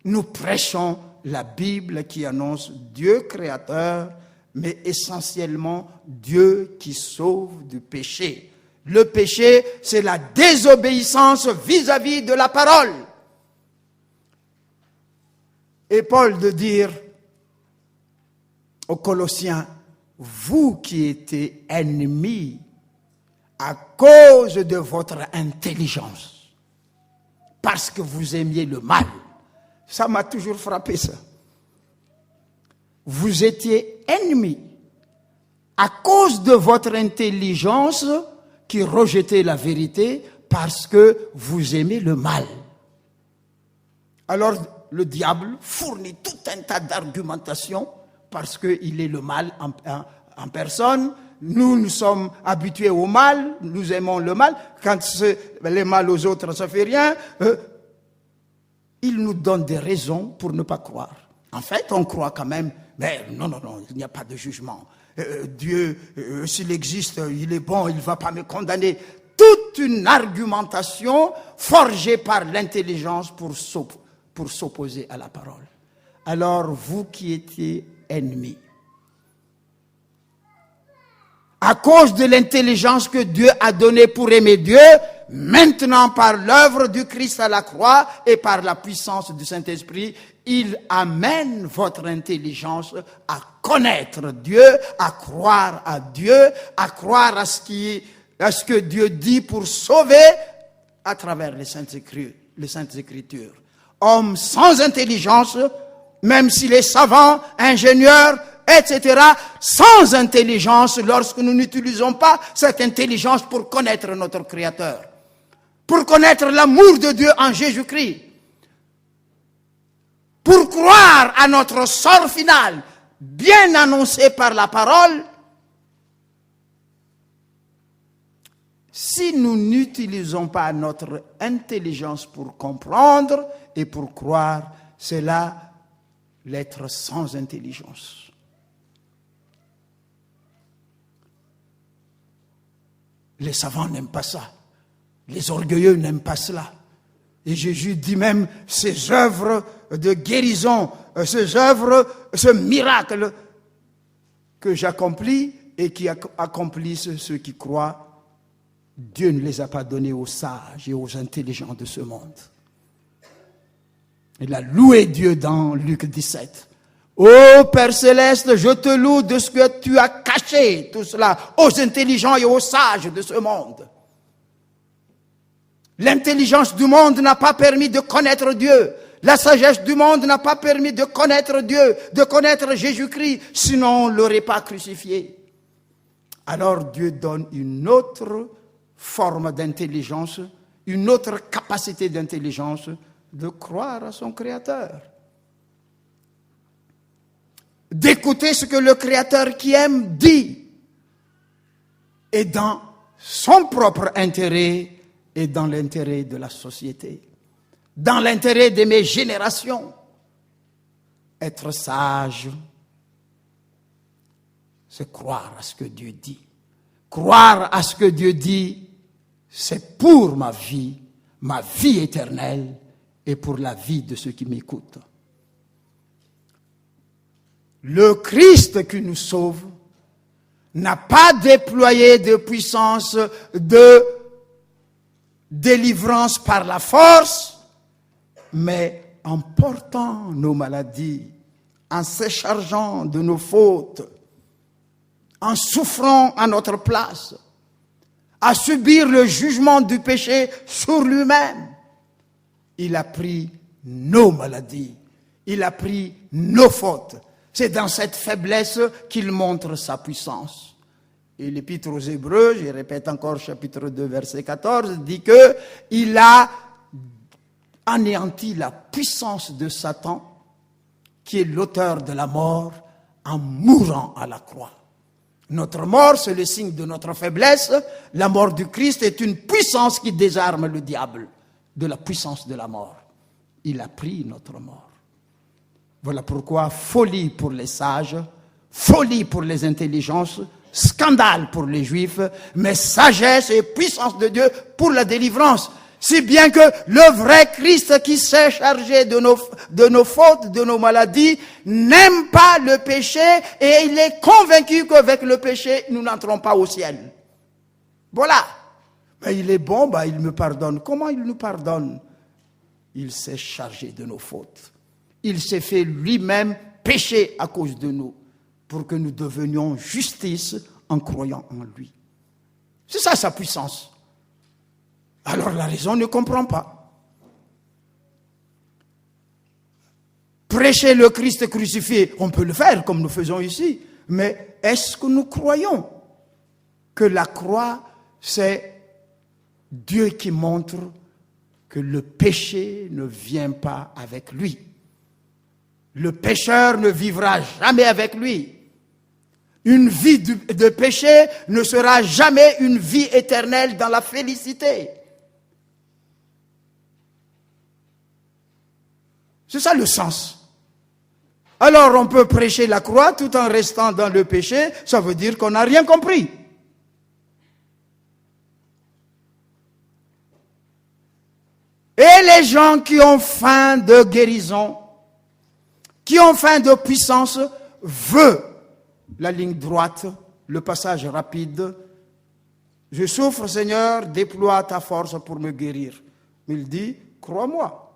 Nous prêchons la Bible qui annonce Dieu créateur, mais essentiellement Dieu qui sauve du péché. Le péché, c'est la désobéissance vis-à-vis de la parole. Et Paul de dire aux Colossiens, vous qui étiez ennemis à cause de votre intelligence, parce que vous aimiez le mal. Ça m'a toujours frappé, ça. Vous étiez ennemis à cause de votre intelligence qui rejetait la vérité parce que vous aimez le mal. Alors, le diable fournit tout un tas d'argumentations parce qu'il est le mal en personne. Nous sommes habitués au mal, nous aimons le mal. Quand le mal aux autres, ça ne fait rien. Il nous donne des raisons pour ne pas croire. En fait, on croit quand même, mais non, il n'y a pas de jugement. Dieu, s'il existe, il est bon, il ne va pas me condamner. Toute une argumentation forgée par l'intelligence pour s'opposer à la parole. Alors, vous qui étiez ennemis, à cause de l'intelligence que Dieu a donnée pour aimer Dieu, maintenant par l'œuvre du Christ à la croix et par la puissance du Saint-Esprit, il amène votre intelligence à connaître Dieu, à croire à Dieu, à croire à ce que Dieu dit pour sauver à travers les Saintes Écritures. Homme sans intelligence, même s'il est savant, ingénieur, etc., sans intelligence, lorsque nous n'utilisons pas cette intelligence pour connaître notre Créateur, pour connaître l'amour de Dieu en Jésus-Christ, pour croire à notre sort final, bien annoncé par la parole. Si nous n'utilisons pas notre intelligence pour comprendre et pour croire, c'est là l'être sans intelligence. Les savants n'aiment pas ça. Les orgueilleux n'aiment pas cela. Et Jésus dit même, ces œuvres de guérison, ces œuvres, ce miracle que j'accomplis et qui accomplissent ceux qui croient, Dieu ne les a pas donnés aux sages et aux intelligents de ce monde. Il a loué Dieu dans Luc 17. Ô Père Céleste, je te loue de ce que tu as caché tout cela aux intelligents et aux sages de ce monde. L'intelligence du monde n'a pas permis de connaître Dieu. La sagesse du monde n'a pas permis de connaître Dieu, de connaître Jésus-Christ, sinon on ne l'aurait pas crucifié. Alors Dieu donne une autre forme d'intelligence, une autre capacité d'intelligence de croire à son Créateur. D'écouter ce que le Créateur qui aime dit, et dans son propre intérêt et dans l'intérêt de la société, dans l'intérêt de mes générations. Être sage, c'est croire à ce que Dieu dit. Croire à ce que Dieu dit, c'est pour ma vie éternelle et pour la vie de ceux qui m'écoutent. Le Christ qui nous sauve n'a pas déployé de puissance de délivrance par la force, mais en portant nos maladies, en se chargeant de nos fautes, en souffrant à notre place, à subir le jugement du péché sur lui-même. Il a pris nos maladies, il a pris nos fautes. C'est dans cette faiblesse qu'il montre sa puissance. Et l'Épître aux Hébreux, je répète encore chapitre 2, verset 14, dit qu'il a anéanti la puissance de Satan, qui est l'auteur de la mort, en mourant à la croix. Notre mort, c'est le signe de notre faiblesse. La mort du Christ est une puissance qui désarme le diable de la puissance de la mort. Il a pris notre mort. Voilà pourquoi folie pour les sages, folie pour les intelligences, scandale pour les juifs, mais sagesse et puissance de Dieu pour la délivrance. Si bien que le vrai Christ qui s'est chargé de nos fautes, de nos maladies, n'aime pas le péché et il est convaincu qu'avec le péché, nous n'entrons pas au ciel. Voilà. Mais il est bon, il me pardonne. Comment il nous pardonne? Il s'est chargé de nos fautes. Il s'est fait lui-même péché à cause de nous, pour que nous devenions justice en croyant en lui. C'est ça sa puissance. Alors la raison ne comprend pas. Prêcher le Christ crucifié, on peut le faire comme nous faisons ici, mais est-ce que nous croyons que la croix, c'est Dieu qui montre que le péché ne vient pas avec lui? le pécheur ne vivra jamais avec lui. Une vie de péché ne sera jamais une vie éternelle dans la félicité. C'est ça le sens. Alors on peut prêcher la croix tout en restant dans le péché, ça veut dire qu'on n'a rien compris. Et les gens qui ont faim de guérison, qui ont faim de puissance, veulent la ligne droite, le passage rapide. Je souffre, Seigneur, déploie ta force pour me guérir. Mais il dit, crois-moi.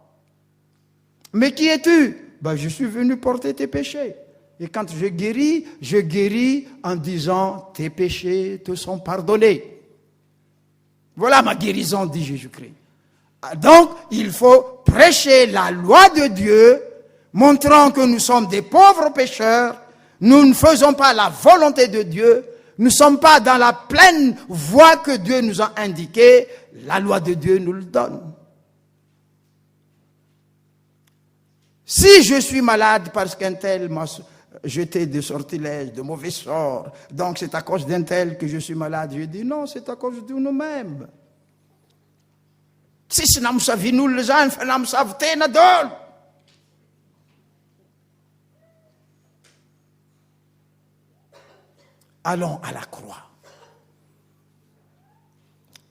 Mais qui es-tu? Je suis venu porter tes péchés. Et quand je guéris en disant, tes péchés te sont pardonnés. Voilà ma guérison, dit Jésus-Christ. Donc, il faut prêcher la loi de Dieu, montrant que nous sommes des pauvres pécheurs, nous ne faisons pas la volonté de Dieu, nous ne sommes pas dans la pleine voie que Dieu nous a indiquée, la loi de Dieu nous le donne. Si je suis malade parce qu'un tel m'a jeté des sortilèges, de mauvais sorts, donc c'est à cause d'un tel que je suis malade, je dis non, c'est à cause de nous-mêmes. Si nous savons les gens, nous savons que allons à la croix.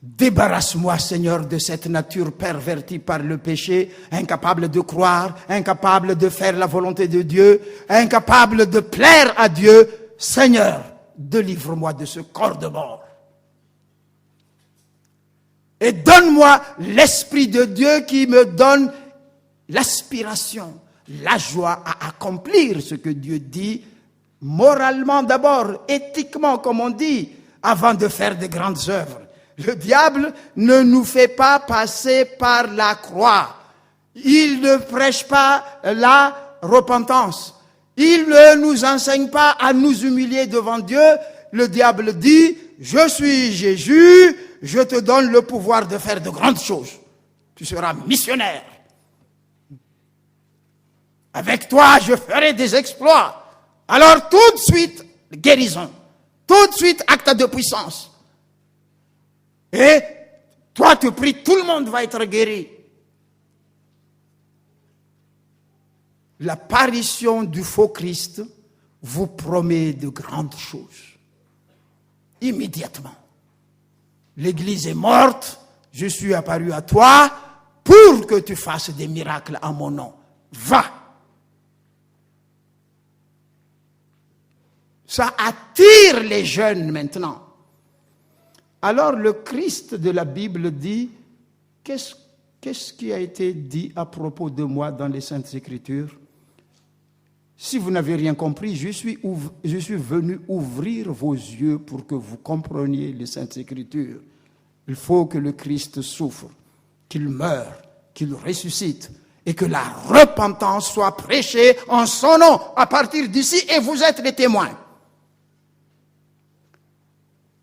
Débarrasse-moi, Seigneur, de cette nature pervertie par le péché, incapable de croire, incapable de faire la volonté de Dieu, incapable de plaire à Dieu. Seigneur, délivre-moi de ce corps de mort. Et donne-moi l'Esprit de Dieu qui me donne l'aspiration, la joie à accomplir ce que Dieu dit, moralement d'abord, éthiquement comme on dit, avant de faire de grandes œuvres. Le diable ne nous fait pas passer par la croix. Il ne prêche pas la repentance. Il ne nous enseigne pas à nous humilier devant Dieu. Le diable dit, je suis Jésus, je te donne le pouvoir de faire de grandes choses. Tu seras missionnaire. Avec toi, je ferai des exploits. Alors tout de suite, guérison. Tout de suite, acte de puissance. Et toi, tu pries, tout le monde va être guéri. L'apparition du faux Christ vous promet de grandes choses. Immédiatement. L'Église est morte, je suis apparu à toi pour que tu fasses des miracles en mon nom. Va. Ça attire les jeunes maintenant. Alors le Christ de la Bible dit, qu'est-ce qui a été dit à propos de moi dans les Saintes Écritures? Si vous n'avez rien compris, je suis venu ouvrir vos yeux pour que vous compreniez les Saintes Écritures. Il faut que le Christ souffre, qu'il meure, qu'il ressuscite et que la repentance soit prêchée en son nom à partir d'ici et vous êtes les témoins.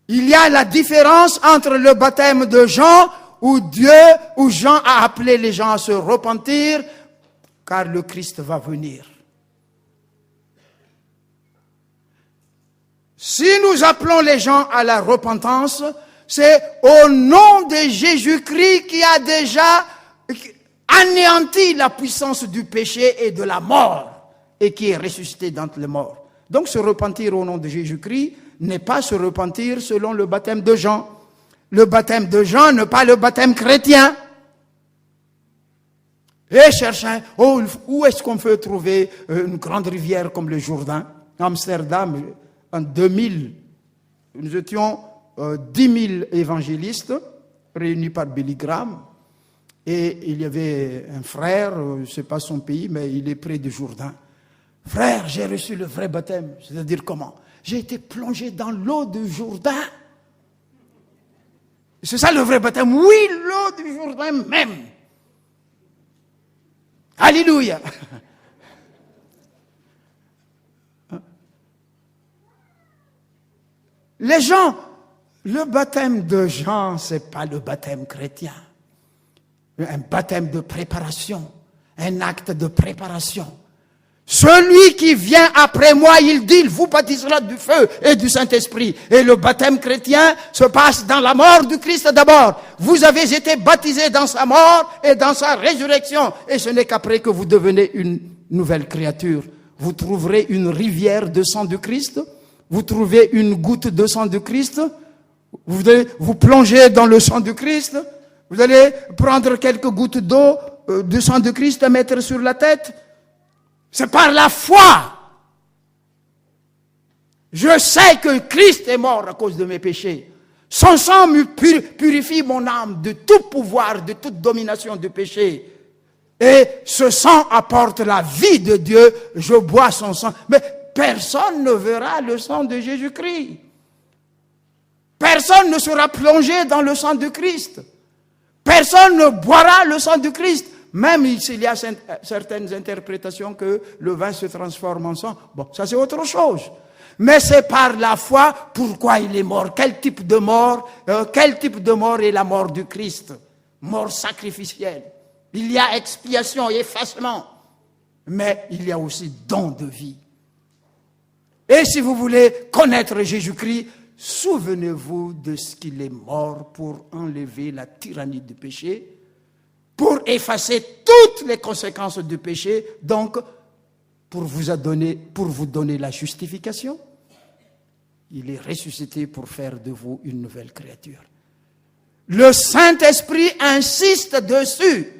Il y a la différence entre le baptême de Jean où Jean a appelé les gens à se repentir car le Christ va venir. Si nous appelons les gens à la repentance, c'est au nom de Jésus-Christ qui a déjà anéanti la puissance du péché et de la mort et qui est ressuscité d'entre les morts. Donc se repentir au nom de Jésus-Christ n'est pas se repentir selon le baptême de Jean. Le baptême de Jean n'est pas le baptême chrétien. Et chercher, où est-ce qu'on peut trouver une grande rivière comme le Jourdain? Amsterdam, en 2000, nous étions 10 000 évangélistes réunis par Billy Graham. Et il y avait un frère, je ne sais pas son pays, mais il est près du Jourdain. Frère, j'ai reçu le vrai baptême. C'est-à-dire comment? J'ai été plongé dans l'eau du Jourdain. C'est ça le vrai baptême? Oui, l'eau du Jourdain même. Alléluia. Les gens, le baptême de Jean, c'est pas le baptême chrétien. Un baptême de préparation, un acte de préparation. Celui qui vient après moi, il dit, il vous baptisera du feu et du Saint-Esprit. Et le baptême chrétien se passe dans la mort du Christ d'abord. Vous avez été baptisés dans sa mort et dans sa résurrection. Et ce n'est qu'après que vous devenez une nouvelle créature. Vous trouverez une rivière de sang de Christ. Vous trouvez une goutte de sang de Christ. Vous allez vous plonger dans le sang de Christ. Vous allez prendre quelques gouttes d'eau, de sang de Christ à mettre sur la tête. C'est par la foi. Je sais que Christ est mort à cause de mes péchés. Son sang me purifie mon âme de tout pouvoir, de toute domination du péché. Et ce sang apporte la vie de Dieu. Je bois son sang. Mais personne ne verra le sang de Jésus-Christ. Personne ne sera plongé dans le sang de Christ. Personne ne boira le sang de Christ. Même s'il y a certaines interprétations que le vin se transforme en sang. Bon, ça c'est autre chose. Mais c'est par la foi pourquoi il est mort. Quel type de mort est la mort du Christ? Mort sacrificielle. Il y a expiation et effacement. Mais il y a aussi don de vie. Et si vous voulez connaître Jésus-Christ, souvenez-vous de ce qu'il est mort pour enlever la tyrannie du péché, pour effacer toutes les conséquences du péché, donc pour vous donner la justification. Il est ressuscité pour faire de vous une nouvelle créature. Le Saint-Esprit insiste dessus.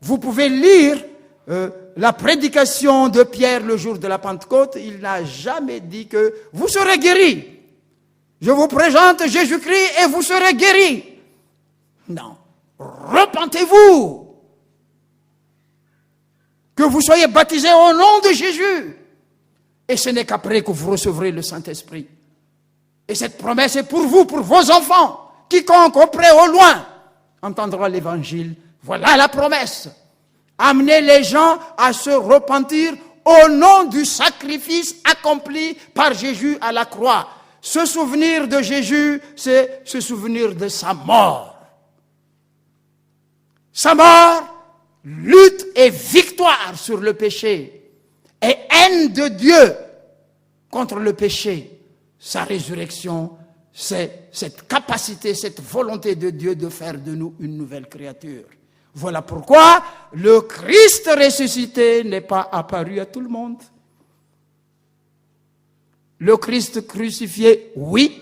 Vous pouvez lire la prédication de Pierre le jour de la Pentecôte. Il n'a jamais dit que vous serez guéris. Je vous présente Jésus-Christ et vous serez guéris. Non. Repentez-vous. Que vous soyez baptisés au nom de Jésus. Et ce n'est qu'après que vous recevrez le Saint-Esprit. Et cette promesse est pour vous, pour vos enfants. Quiconque au près, au loin, entendra l'évangile. Voilà la promesse. Amenez les gens à se repentir au nom du sacrifice accompli par Jésus à la croix. Se souvenir de Jésus, c'est se souvenir de sa mort. Sa mort, lutte et victoire sur le péché. Et haine de Dieu contre le péché. Sa résurrection, c'est cette capacité, cette volonté de Dieu de faire de nous une nouvelle créature. Voilà pourquoi le Christ ressuscité n'est pas apparu à tout le monde. Le Christ crucifié, oui.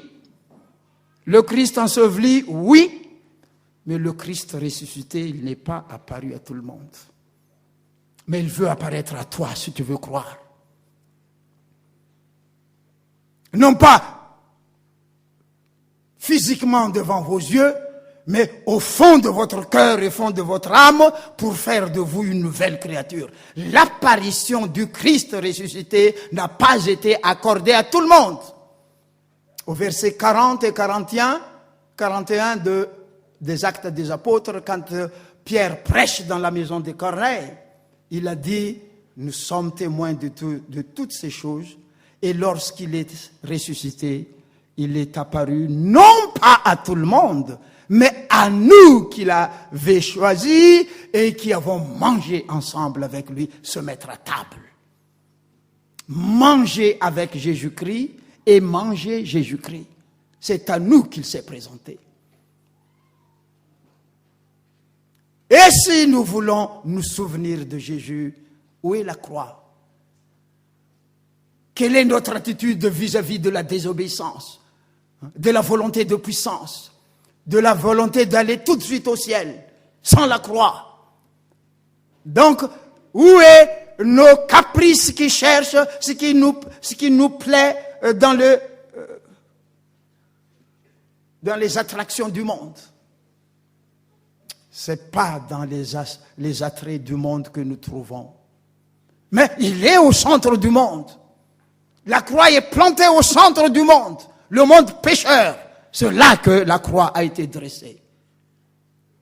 Le Christ enseveli, oui. Mais le Christ ressuscité, il n'est pas apparu à tout le monde. Mais il veut apparaître à toi si tu veux croire. Non pas physiquement devant vos yeux, mais au fond de votre cœur et au fond de votre âme pour faire de vous une nouvelle créature. L'apparition du Christ ressuscité n'a pas été accordée à tout le monde. Au verset 40 et 41 des Actes des Apôtres, quand Pierre prêche dans la maison de Corneille, il a dit, nous sommes témoins de toutes ces choses, et lorsqu'il est ressuscité, il est apparu non pas à tout le monde, mais à nous qu'il avait choisis et qui avons mangé ensemble avec lui, se mettre à table. Manger avec Jésus-Christ et manger Jésus-Christ. C'est à nous qu'il s'est présenté. Et si nous voulons nous souvenir de Jésus, où est la croix? Quelle est notre attitude vis-à-vis de la désobéissance, de la volonté de puissance, de la volonté d'aller tout de suite au ciel, sans la croix? Donc, où est nos caprices qui cherchent ce qui nous plaît dans les attractions du monde? C'est pas dans les attraits du monde que nous trouvons. Mais il est au centre du monde. La croix est plantée au centre du monde. Le monde pécheur. C'est là que la croix a été dressée.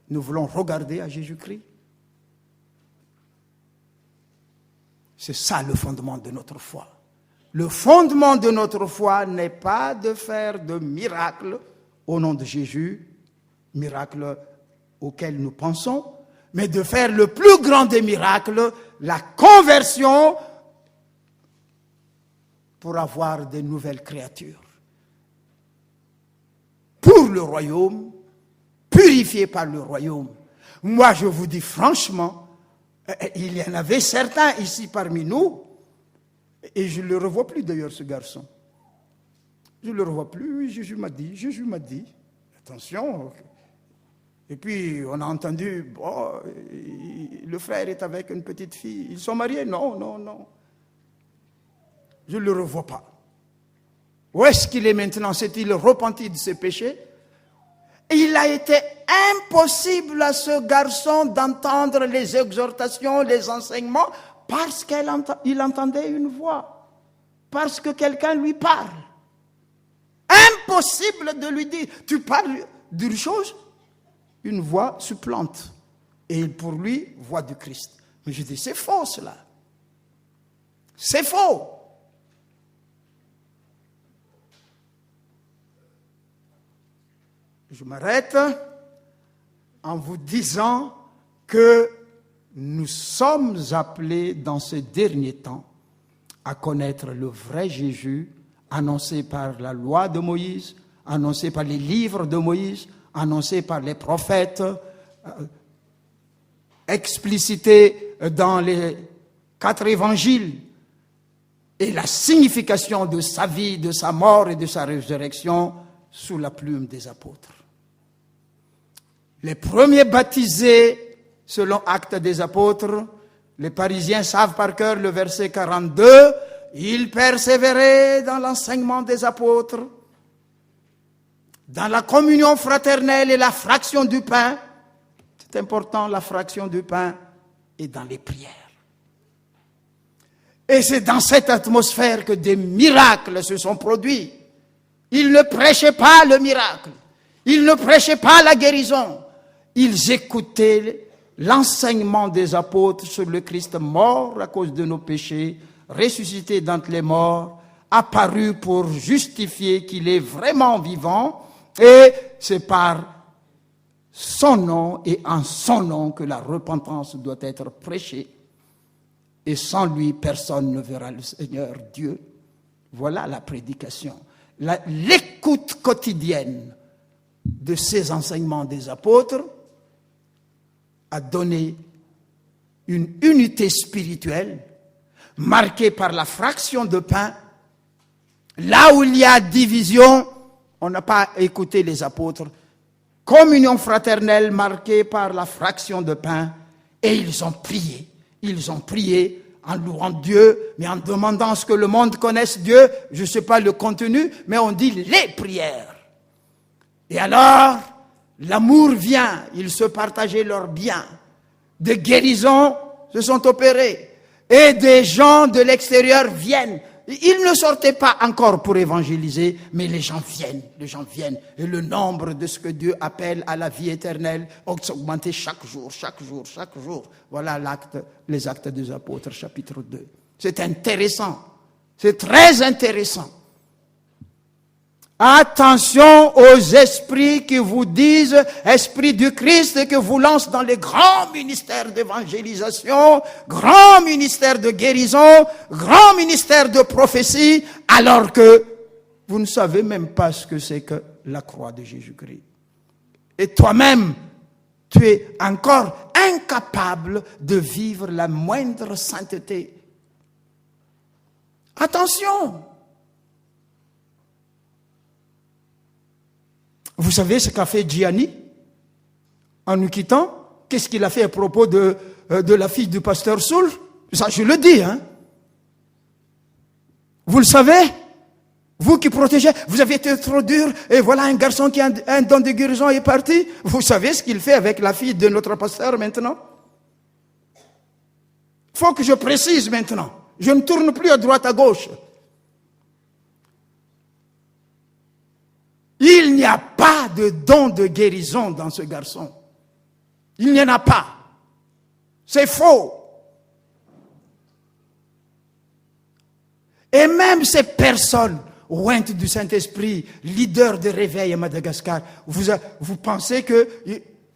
Nous voulons regarder à Jésus-Christ. C'est ça le fondement de notre foi. Le fondement de notre foi n'est pas de faire de miracles au nom de Jésus, miracles auxquels nous pensons, mais de faire le plus grand des miracles, la conversion, pour avoir de nouvelles créatures. Pour le royaume, purifié par le royaume. Moi, je vous dis franchement, il y en avait certains ici parmi nous, et je ne le revois plus d'ailleurs, ce garçon. Je ne le revois plus, Jésus m'a dit, attention. Et puis, on a entendu, oh, le frère est avec une petite fille, ils sont mariés? Non. Je ne le revois pas. Où est-ce qu'il est maintenant? S'est-il repenti de ses péchés? Il a été impossible à ce garçon d'entendre les exhortations, les enseignements, parce qu'il entendait une voix, parce que quelqu'un lui parle. Impossible de lui dire, tu parles d'une chose, une voix supplante. Et pour lui, voix du Christ. Mais je dis, c'est faux cela. C'est faux. Je m'arrête en vous disant que nous sommes appelés dans ces derniers temps à connaître le vrai Jésus, annoncé par la loi de Moïse, annoncé par les livres de Moïse, annoncé par les prophètes, explicité dans les 4 évangiles, et la signification de sa vie, de sa mort et de sa résurrection sous la plume des apôtres. Les premiers baptisés, selon Actes des Apôtres, les Parisiens savent par cœur le verset 42, ils persévéraient dans l'enseignement des apôtres, dans la communion fraternelle et la fraction du pain. C'est important, la fraction du pain, et dans les prières. Et c'est dans cette atmosphère que des miracles se sont produits. Ils ne prêchaient pas le miracle. Ils ne prêchaient pas la guérison. Ils écoutaient l'enseignement des apôtres sur le Christ mort à cause de nos péchés, ressuscité d'entre les morts, apparu pour justifier qu'il est vraiment vivant, et c'est par son nom et en son nom que la repentance doit être prêchée. Et sans lui, personne ne verra le Seigneur Dieu. Voilà la prédication. L'écoute quotidienne de ces enseignements des apôtres a donné une unité spirituelle marquée par la fraction de pain. Là où il y a division, on n'a pas écouté les apôtres. Communion fraternelle marquée par la fraction de pain. Et ils ont prié. Ils ont prié en louant Dieu, mais en demandant à ce que le monde connaisse Dieu. Je ne sais pas le contenu, mais on dit les prières. Et alors, l'amour vient, ils se partageaient leurs biens. Des guérisons se sont opérées. Et des gens de l'extérieur viennent. Ils ne sortaient pas encore pour évangéliser, mais les gens viennent. Et le nombre de ce que Dieu appelle à la vie éternelle augmentait chaque jour. Voilà les actes des apôtres, chapitre 2. C'est intéressant. C'est très intéressant. Attention aux esprits qui vous disent, esprit du Christ, et que vous lancent dans les grands ministères d'évangélisation, grands ministères de guérison, grands ministères de prophétie, alors que vous ne savez même pas ce que c'est que la croix de Jésus-Christ. Et toi-même, tu es encore incapable de vivre la moindre sainteté. Attention! Vous savez ce qu'a fait Gianni en nous quittant? Qu'est-ce qu'il a fait à propos de la fille du pasteur Soul? Ça, je le dis, hein. Vous le savez? Vous qui protégez, vous avez été trop dur, et voilà un garçon qui a un don de guérison est parti. Vous savez ce qu'il fait avec la fille de notre pasteur maintenant? Il faut que je précise maintenant. Je ne tourne plus à droite, à gauche. Il n'y a pas de don de guérison dans ce garçon. Il n'y en a pas. C'est faux. Et même ces personnes ointes du Saint-Esprit, leaders de réveil à Madagascar, vous pensez que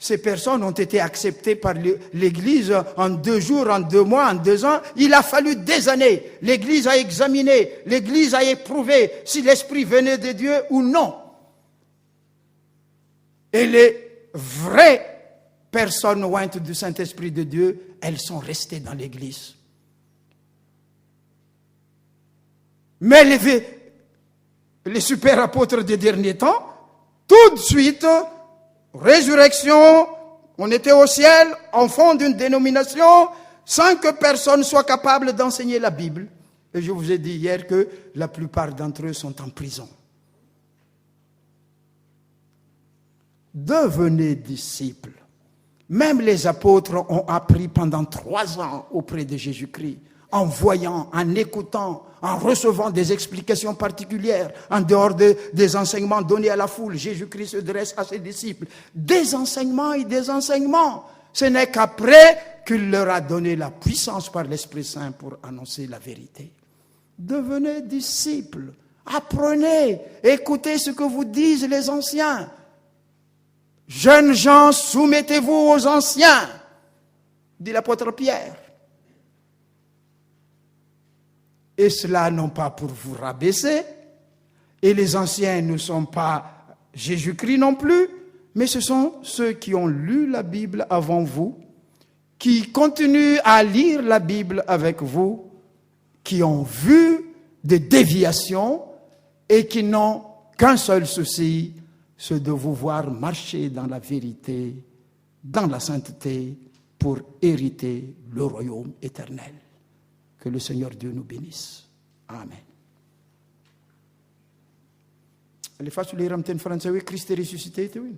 ces personnes ont été acceptées par l'Église en 2 jours, en 2 mois, en 2 ans. Il a fallu des années. L'Église a examiné, l'Église a éprouvé si l'Esprit venait de Dieu ou non. Et les vraies personnes ointes du Saint-Esprit de Dieu, elles sont restées dans l'Église. Mais les super apôtres des derniers temps, tout de suite, résurrection, on était au ciel, enfant d'une dénomination, sans que personne soit capable d'enseigner la Bible. Et je vous ai dit hier que la plupart d'entre eux sont en prison. Devenez disciples. Même les apôtres ont appris pendant 3 ans auprès de Jésus-Christ, en voyant, en écoutant, en recevant des explications particulières, en dehors des enseignements donnés à la foule. Jésus-Christ se dresse à ses disciples. Des enseignements et des enseignements. Ce n'est qu'après qu'il leur a donné la puissance par l'Esprit Saint pour annoncer la vérité. Devenez disciples. Apprenez. Écoutez ce que vous disent les anciens. Jeunes gens, soumettez-vous aux anciens, dit l'apôtre Pierre. Et cela non pas pour vous rabaisser, et les anciens ne sont pas Jésus-Christ non plus, mais ce sont ceux qui ont lu la Bible avant vous, qui continuent à lire la Bible avec vous, qui ont vu des déviations et qui n'ont qu'un seul souci, c'est de vous voir marcher dans la vérité, dans la sainteté, pour hériter le royaume éternel. Que le Seigneur Dieu nous bénisse. Amen. Allez, façon les ramten français, oui, Christ est ressuscité, oui.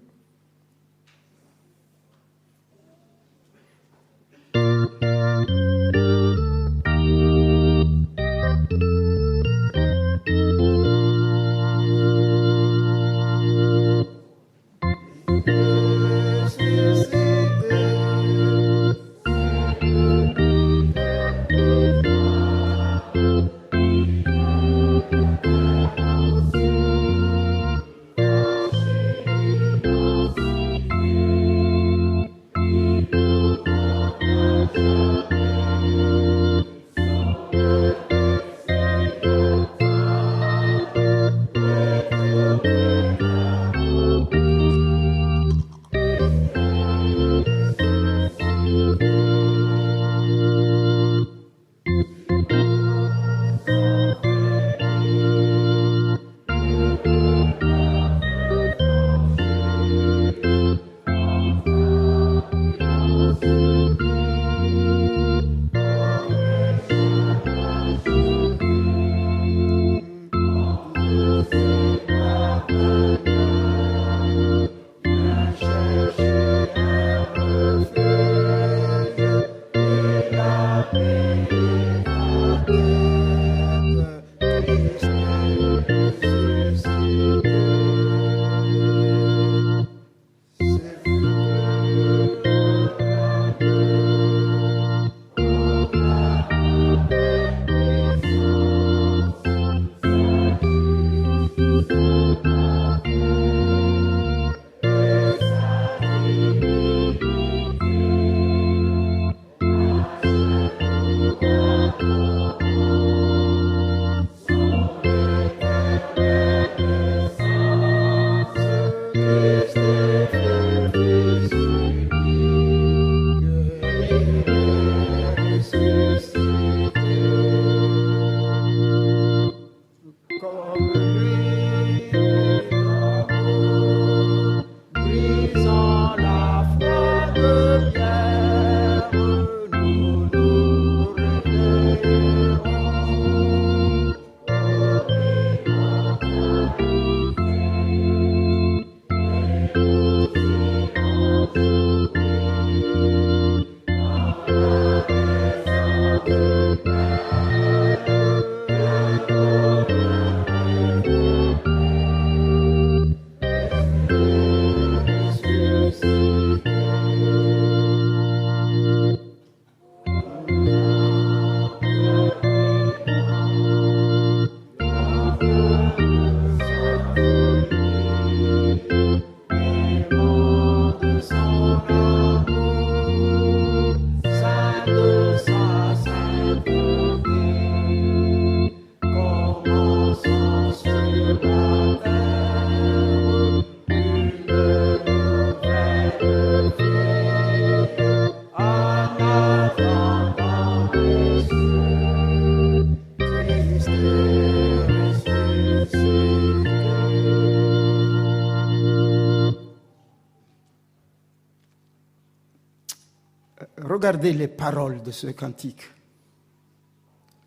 Regardez les paroles de ce cantique.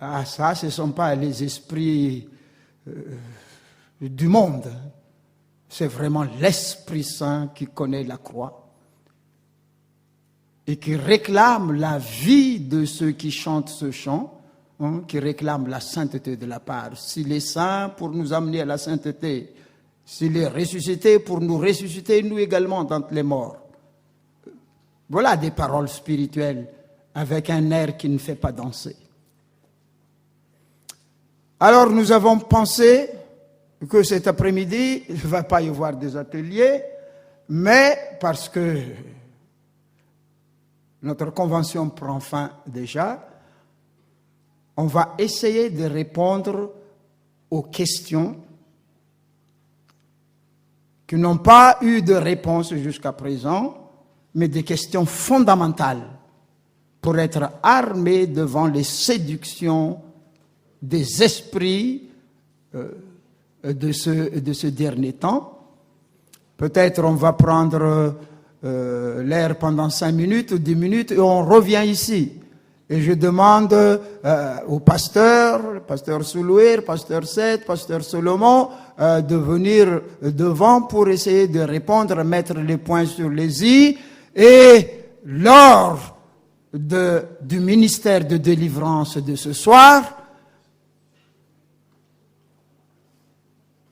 Ah, ça, ce ne sont pas les esprits du monde. C'est vraiment l'Esprit Saint qui connaît la croix et qui réclame la vie de ceux qui chantent ce chant, qui réclament la sainteté de la part. S'il est saint pour nous amener à la sainteté, s'il est ressuscité pour nous ressusciter, nous également, d'entre les morts. Voilà des paroles spirituelles avec un air qui ne fait pas danser. Alors nous avons pensé que cet après-midi, il ne va pas y avoir des ateliers, mais parce que notre convention prend fin déjà, on va essayer de répondre aux questions qui n'ont pas eu de réponse jusqu'à présent, mais des questions fondamentales pour être armés devant les séductions des esprits de ce dernier temps. Peut-être on va prendre l'air pendant 5 minutes ou 10 minutes et on revient ici. Et je demande au pasteur Soulouer, pasteur Seth, pasteur Solomon, de venir devant pour essayer de répondre, mettre les points sur les i. Et lors du ministère de délivrance de ce soir,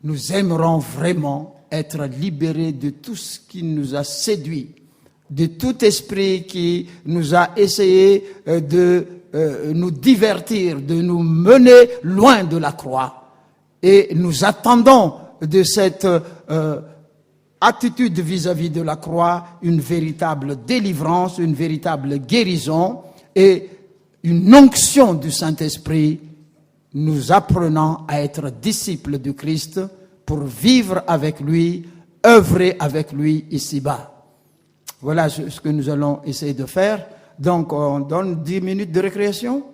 nous aimerons vraiment être libérés de tout ce qui nous a séduit, de tout esprit qui nous a essayé de nous divertir, de nous mener loin de la croix. Et nous attendons de cette attitude vis-à-vis de la croix une véritable délivrance, une véritable guérison et une onction du Saint-Esprit, nous apprenant à être disciples du Christ pour vivre avec lui, œuvrer avec lui ici-bas. Voilà ce que nous allons essayer de faire. Donc, on donne 10 minutes de récréation.